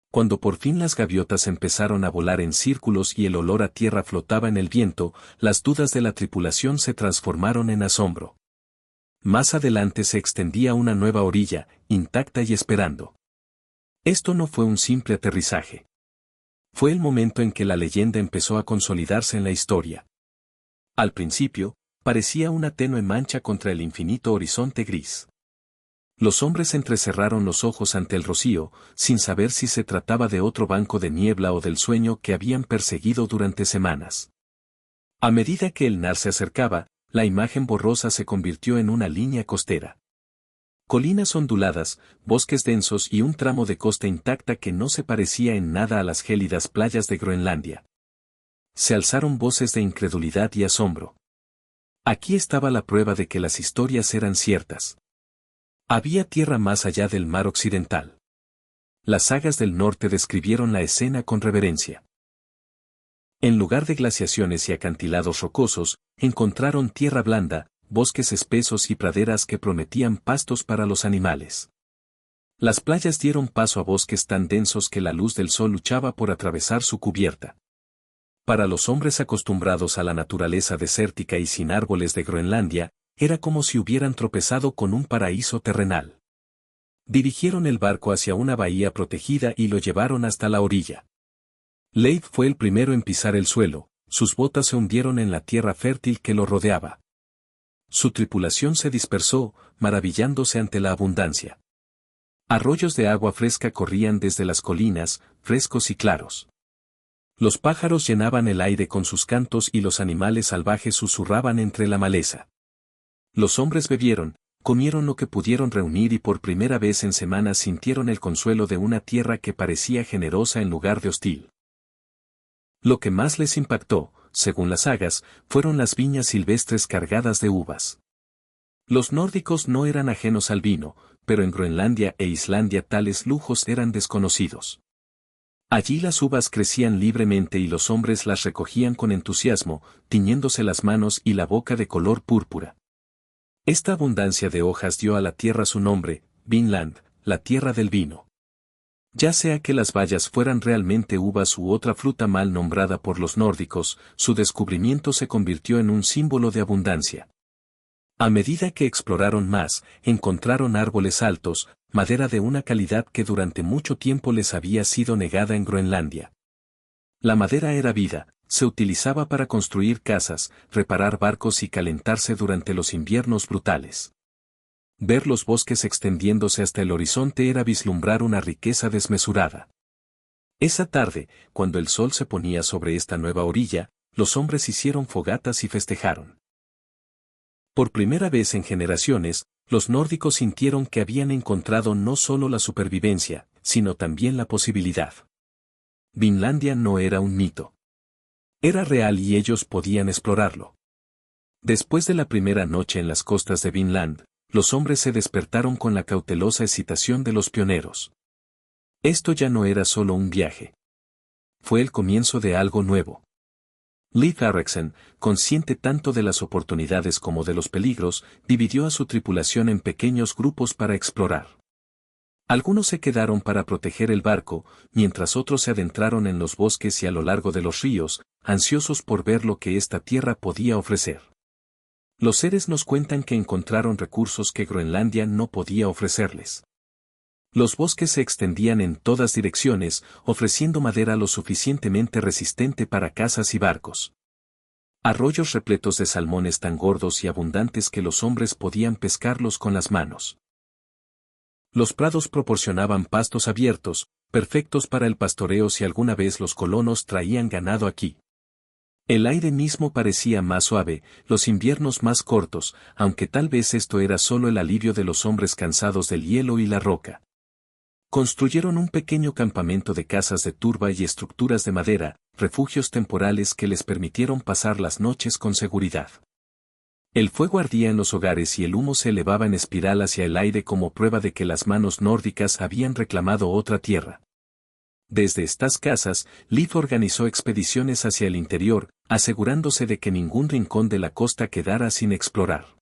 Cuando por fin las gaviotas empezaron a volar en círculos y el olor a tierra flotaba en el viento, las dudas de la tripulación se transformaron en asombro. Más adelante se extendía una nueva orilla, intacta y esperando. Esto no fue un simple aterrizaje. Fue el momento en que la leyenda empezó a consolidarse en la historia. Al principio, parecía una tenue mancha contra el infinito horizonte gris. Los hombres entrecerraron los ojos ante el rocío, sin saber si se trataba de otro banco de niebla o del sueño que habían perseguido durante semanas. A medida que el NAR se acercaba, la imagen borrosa se convirtió en una línea costera. Colinas onduladas, bosques densos y un tramo de costa intacta que no se parecía en nada a las gélidas playas de Groenlandia. Se alzaron voces de incredulidad y asombro. Aquí estaba la prueba de que las historias eran ciertas. Había tierra más allá del mar occidental. Las sagas del norte describieron la escena con reverencia. En lugar de glaciaciones y acantilados rocosos, encontraron tierra blanda, bosques espesos y praderas que prometían pastos para los animales. Las playas dieron paso a bosques tan densos que la luz del sol luchaba por atravesar su cubierta. Para los hombres acostumbrados a la naturaleza desértica y sin árboles de Groenlandia, era como si hubieran tropezado con un paraíso terrenal. Dirigieron el barco hacia una bahía protegida y lo llevaron hasta la orilla. Leif fue el primero en pisar el suelo, sus botas se hundieron en la tierra fértil que lo rodeaba. Su tripulación se dispersó, maravillándose ante la abundancia. Arroyos de agua fresca corrían desde las colinas, frescos y claros. Los pájaros llenaban el aire con sus cantos y los animales salvajes susurraban entre la maleza. Los hombres bebieron, Comieron lo que pudieron reunir y por primera vez en semanas sintieron el consuelo de una tierra que parecía generosa en lugar de hostil. Lo que más les impactó, según las sagas, fueron las viñas silvestres cargadas de uvas. Los nórdicos no eran ajenos al vino, pero en Groenlandia e Islandia tales lujos eran desconocidos. Allí las uvas crecían libremente y los hombres las recogían con entusiasmo, tiñéndose las manos y la boca de color púrpura. Esta abundancia de hojas dio a la tierra su nombre, Vinland, la tierra del vino. Ya sea que las bayas fueran realmente uvas u otra fruta mal nombrada por los nórdicos, su descubrimiento se convirtió en un símbolo de abundancia. A medida que exploraron más, encontraron árboles altos, madera de una calidad que durante mucho tiempo les había sido negada en Groenlandia. La madera era vida, se utilizaba para construir casas, reparar barcos y calentarse durante los inviernos brutales. Ver los bosques extendiéndose hasta el horizonte era vislumbrar una riqueza desmesurada. Esa tarde, cuando el sol se ponía sobre esta nueva orilla, los hombres hicieron fogatas y festejaron. Por primera vez en generaciones, los nórdicos sintieron que habían encontrado no solo la supervivencia, sino también la posibilidad. Vinlandia no era un mito. Era real y ellos podían explorarlo. Después de la primera noche en las costas de Vinland, los hombres se despertaron con la cautelosa excitación de los pioneros. Esto ya no era solo un viaje. Fue el comienzo de algo nuevo. Leif Erikson, consciente tanto de las oportunidades como de los peligros, dividió a su tripulación en pequeños grupos para explorar. Algunos se quedaron para proteger el barco, mientras otros se adentraron en los bosques y a lo largo de los ríos, ansiosos por ver lo que esta tierra podía ofrecer. Los seres nos cuentan que encontraron recursos que Groenlandia no podía ofrecerles. Los bosques se extendían en todas direcciones, ofreciendo madera lo suficientemente resistente para casas y barcos. Arroyos repletos de salmones tan gordos y abundantes que los hombres podían pescarlos con las manos. Los prados proporcionaban pastos abiertos, perfectos para el pastoreo si alguna vez los colonos traían ganado aquí. El aire mismo parecía más suave, los inviernos más cortos, aunque tal vez esto era solo el alivio de los hombres cansados del hielo y la roca. Construyeron un pequeño campamento de casas de turba y estructuras de madera, refugios temporales que les permitieron pasar las noches con seguridad. El fuego ardía en los hogares y el humo se elevaba en espiral hacia el aire como prueba de que las manos nórdicas habían reclamado otra tierra. Desde estas casas, Leif organizó expediciones hacia el interior, asegurándose de que ningún rincón de la costa quedara sin explorar.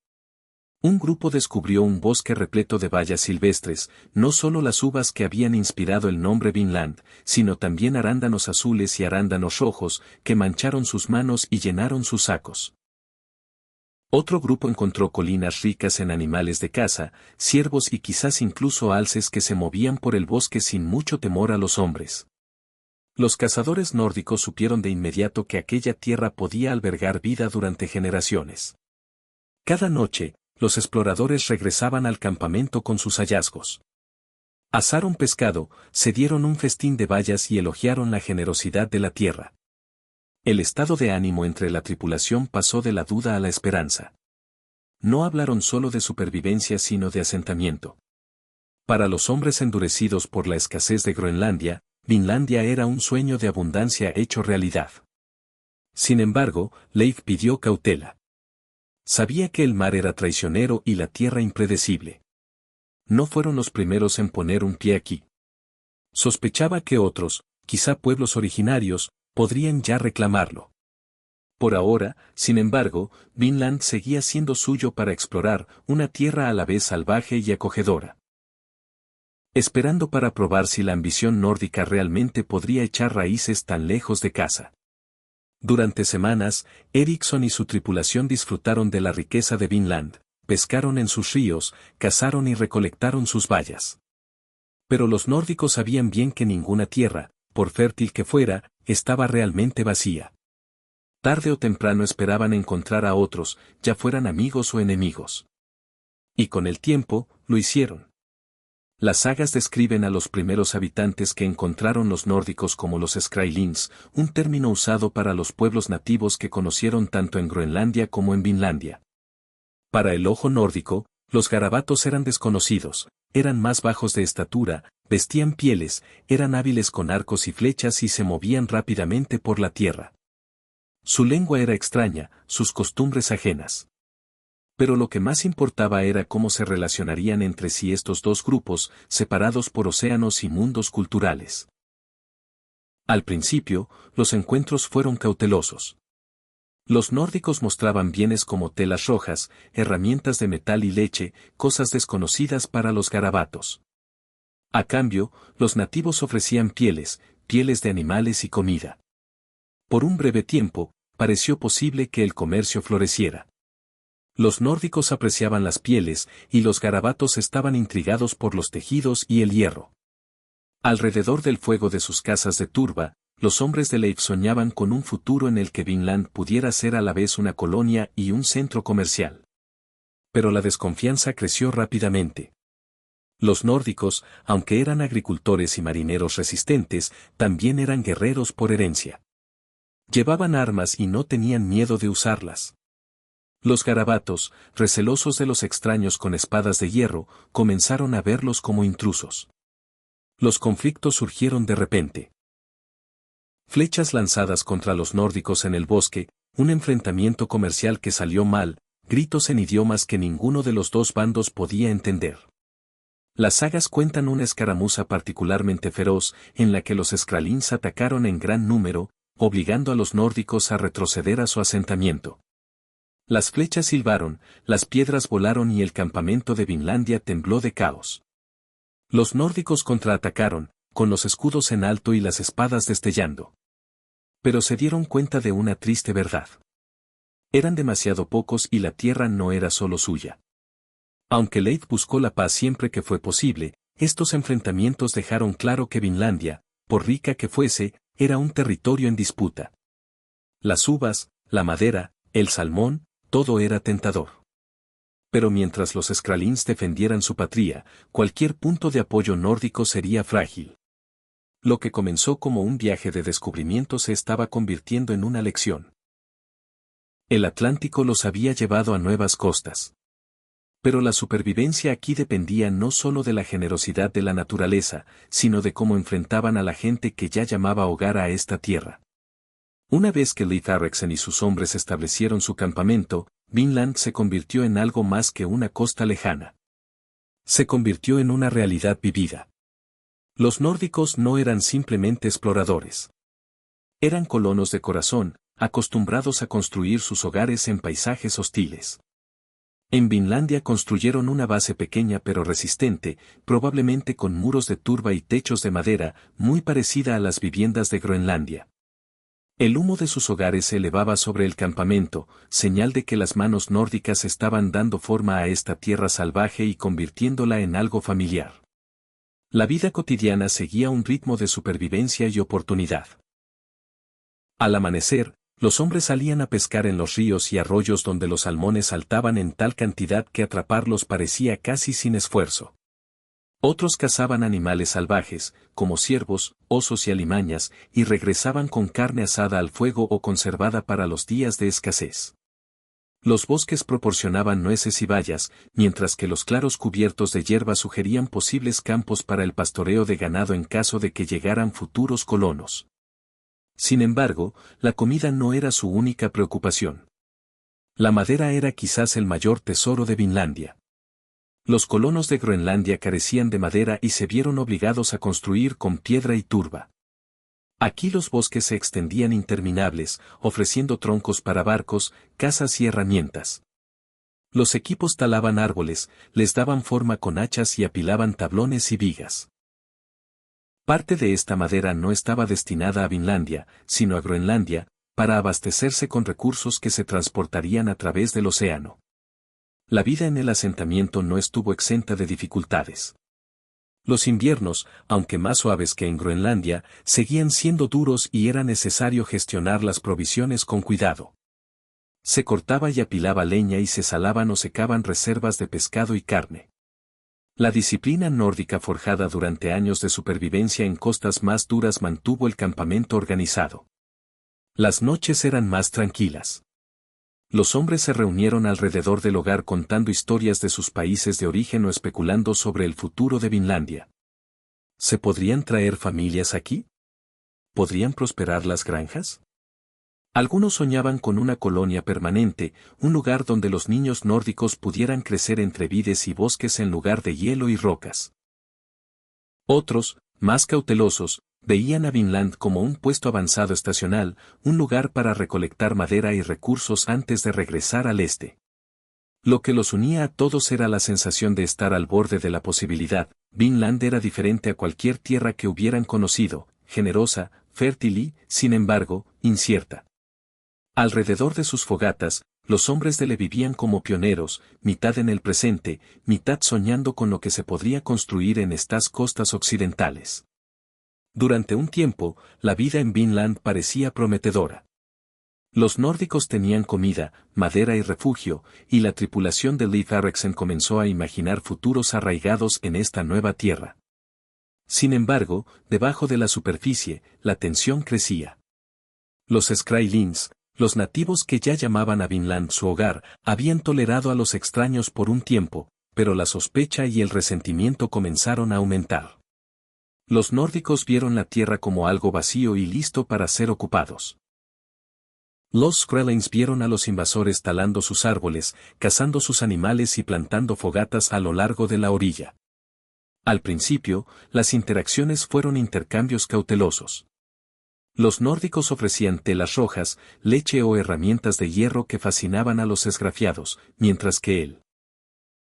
Un grupo descubrió un bosque repleto de bayas silvestres, no solo las uvas que habían inspirado el nombre Vinland, sino también arándanos azules y arándanos rojos, que mancharon sus manos y llenaron sus sacos. Otro grupo encontró colinas ricas en animales de caza, ciervos y quizás incluso alces que se movían por el bosque sin mucho temor a los hombres. Los cazadores nórdicos supieron de inmediato que aquella tierra podía albergar vida durante generaciones. Cada noche, los exploradores regresaban al campamento con sus hallazgos. Asaron pescado, se dieron un festín de bayas y elogiaron la generosidad de la tierra. El estado de ánimo entre la tripulación pasó de la duda a la esperanza. No hablaron solo de supervivencia sino de asentamiento. Para los hombres endurecidos por la escasez de Groenlandia, Vinlandia era un sueño de abundancia hecho realidad. Sin embargo, Leif pidió cautela. Sabía que el mar era traicionero y la tierra impredecible. No fueron los primeros en poner un pie aquí. Sospechaba que otros, quizá pueblos originarios, podrían ya reclamarlo. Por ahora, sin embargo, Vinland seguía siendo suyo para explorar, una tierra a la vez salvaje y acogedora. Esperando para probar si la ambición nórdica realmente podría echar raíces tan lejos de casa. Durante semanas, Erikson y su tripulación disfrutaron de la riqueza de Vinland, pescaron en sus ríos, cazaron y recolectaron sus bayas. Pero los nórdicos sabían bien que ninguna tierra, por fértil que fuera, estaba realmente vacía. Tarde o temprano esperaban encontrar a otros, ya fueran amigos o enemigos. Y con el tiempo, lo hicieron. Las sagas describen a los primeros habitantes que encontraron los nórdicos como los Skrælings, un término usado para los pueblos nativos que conocieron tanto en Groenlandia como en Vinlandia. Para el ojo nórdico, Los garabatos eran desconocidos, eran más bajos de estatura, vestían pieles, eran hábiles con arcos y flechas y se movían rápidamente por la tierra. Su lengua era extraña, sus costumbres ajenas. Pero lo que más importaba era cómo se relacionarían entre sí estos dos grupos, separados por océanos y mundos culturales. Al principio, los encuentros fueron cautelosos. Los nórdicos mostraban bienes como telas rojas, herramientas de metal y leche, cosas desconocidas para los garabatos. A cambio, los nativos ofrecían pieles de animales y comida. Por un breve tiempo, pareció posible que el comercio floreciera. Los nórdicos apreciaban las pieles y los garabatos estaban intrigados por los tejidos y el hierro. Alrededor del fuego de sus casas de turba, los hombres de Leif soñaban con un futuro en el que Vinland pudiera ser a la vez una colonia y un centro comercial. Pero la desconfianza creció rápidamente. Los nórdicos, aunque eran agricultores y marineros resistentes, también eran guerreros por herencia. Llevaban armas y no tenían miedo de usarlas. Los garabatos, recelosos de los extraños con espadas de hierro, comenzaron a verlos como intrusos. Los conflictos surgieron de repente. Flechas lanzadas contra los nórdicos en el bosque, un enfrentamiento comercial que salió mal, gritos en idiomas que ninguno de los dos bandos podía entender. Las sagas cuentan una escaramuza particularmente feroz, en la que los Skrallings atacaron en gran número, obligando a los nórdicos a retroceder a su asentamiento. Las flechas silbaron, las piedras volaron y el campamento de Vinlandia tembló de caos. Los nórdicos contraatacaron, con los escudos en alto y las espadas destellando. Pero se dieron cuenta de una triste verdad. Eran demasiado pocos y la tierra no era solo suya. Aunque Leif buscó la paz siempre que fue posible, estos enfrentamientos dejaron claro que Vinlandia, por rica que fuese, era un territorio en disputa. Las uvas, la madera, el salmón, todo era tentador. Pero mientras los Skrallings defendieran su patria, cualquier punto de apoyo nórdico sería frágil. Lo que comenzó como un viaje de descubrimiento se estaba convirtiendo en una lección. El Atlántico los había llevado a nuevas costas. Pero la supervivencia aquí dependía no solo de la generosidad de la naturaleza, sino de cómo enfrentaban a la gente que ya llamaba hogar a esta tierra. Una vez que Leif Erikson y sus hombres establecieron su campamento, Vinland se convirtió en algo más que una costa lejana. Se convirtió en una realidad vivida. Los nórdicos no eran simplemente exploradores. Eran colonos de corazón, acostumbrados a construir sus hogares en paisajes hostiles. En Vinlandia construyeron una base pequeña pero resistente, probablemente con muros de turba y techos de madera, muy parecida a las viviendas de Groenlandia. El humo de sus hogares se elevaba sobre el campamento, señal de que las manos nórdicas estaban dando forma a esta tierra salvaje y convirtiéndola en algo familiar. La vida cotidiana seguía un ritmo de supervivencia y oportunidad. Al amanecer, los hombres salían a pescar en los ríos y arroyos donde los salmones saltaban en tal cantidad que atraparlos parecía casi sin esfuerzo. Otros cazaban animales salvajes, como ciervos, osos y alimañas, y regresaban con carne asada al fuego o conservada para los días de escasez. Los bosques proporcionaban nueces y bayas, mientras que los claros cubiertos de hierba sugerían posibles campos para el pastoreo de ganado en caso de que llegaran futuros colonos. Sin embargo, la comida no era su única preocupación. La madera era quizás el mayor tesoro de Vinlandia. Los colonos de Groenlandia carecían de madera y se vieron obligados a construir con piedra y turba. Aquí los bosques se extendían interminables, ofreciendo troncos para barcos, casas y herramientas. Los equipos talaban árboles, les daban forma con hachas y apilaban tablones y vigas. Parte de esta madera no estaba destinada a Vinlandia, sino a Groenlandia, para abastecerse con recursos que se transportarían a través del océano. La vida en el asentamiento no estuvo exenta de dificultades. Los inviernos, aunque más suaves que en Groenlandia, seguían siendo duros y era necesario gestionar las provisiones con cuidado. Se cortaba y apilaba leña y se salaban o secaban reservas de pescado y carne. La disciplina nórdica forjada durante años de supervivencia en costas más duras mantuvo el campamento organizado. Las noches eran más tranquilas. Los hombres se reunieron alrededor del hogar contando historias de sus países de origen o especulando sobre el futuro de Vinlandia. ¿Se podrían traer familias aquí? ¿Podrían prosperar las granjas? Algunos soñaban con una colonia permanente, un lugar donde los niños nórdicos pudieran crecer entre vides y bosques en lugar de hielo y rocas. Otros, más cautelosos, veían a Vinland como un puesto avanzado estacional, un lugar para recolectar madera y recursos antes de regresar al este. Lo que los unía a todos era la sensación de estar al borde de la posibilidad. Vinland era diferente a cualquier tierra que hubieran conocido, generosa, fértil y, sin embargo, incierta. Alrededor de sus fogatas, los hombres de Le vivían como pioneros, mitad en el presente, mitad soñando con lo que se podría construir en estas costas occidentales. Durante un tiempo, la vida en Vinland parecía prometedora. Los nórdicos tenían comida, madera y refugio, y la tripulación de Leif Erikson comenzó a imaginar futuros arraigados en esta nueva tierra. Sin embargo, debajo de la superficie, la tensión crecía. Los Skrælings, los nativos que ya llamaban a Vinland su hogar, habían tolerado a los extraños por un tiempo, pero la sospecha y el resentimiento comenzaron a aumentar. Los nórdicos vieron la tierra como algo vacío y listo para ser ocupados. Los Skrælings vieron a los invasores talando sus árboles, cazando sus animales y plantando fogatas a lo largo de la orilla. Al principio, las interacciones fueron intercambios cautelosos. Los nórdicos ofrecían telas rojas, leche o herramientas de hierro que fascinaban a los esgrafiados, mientras que el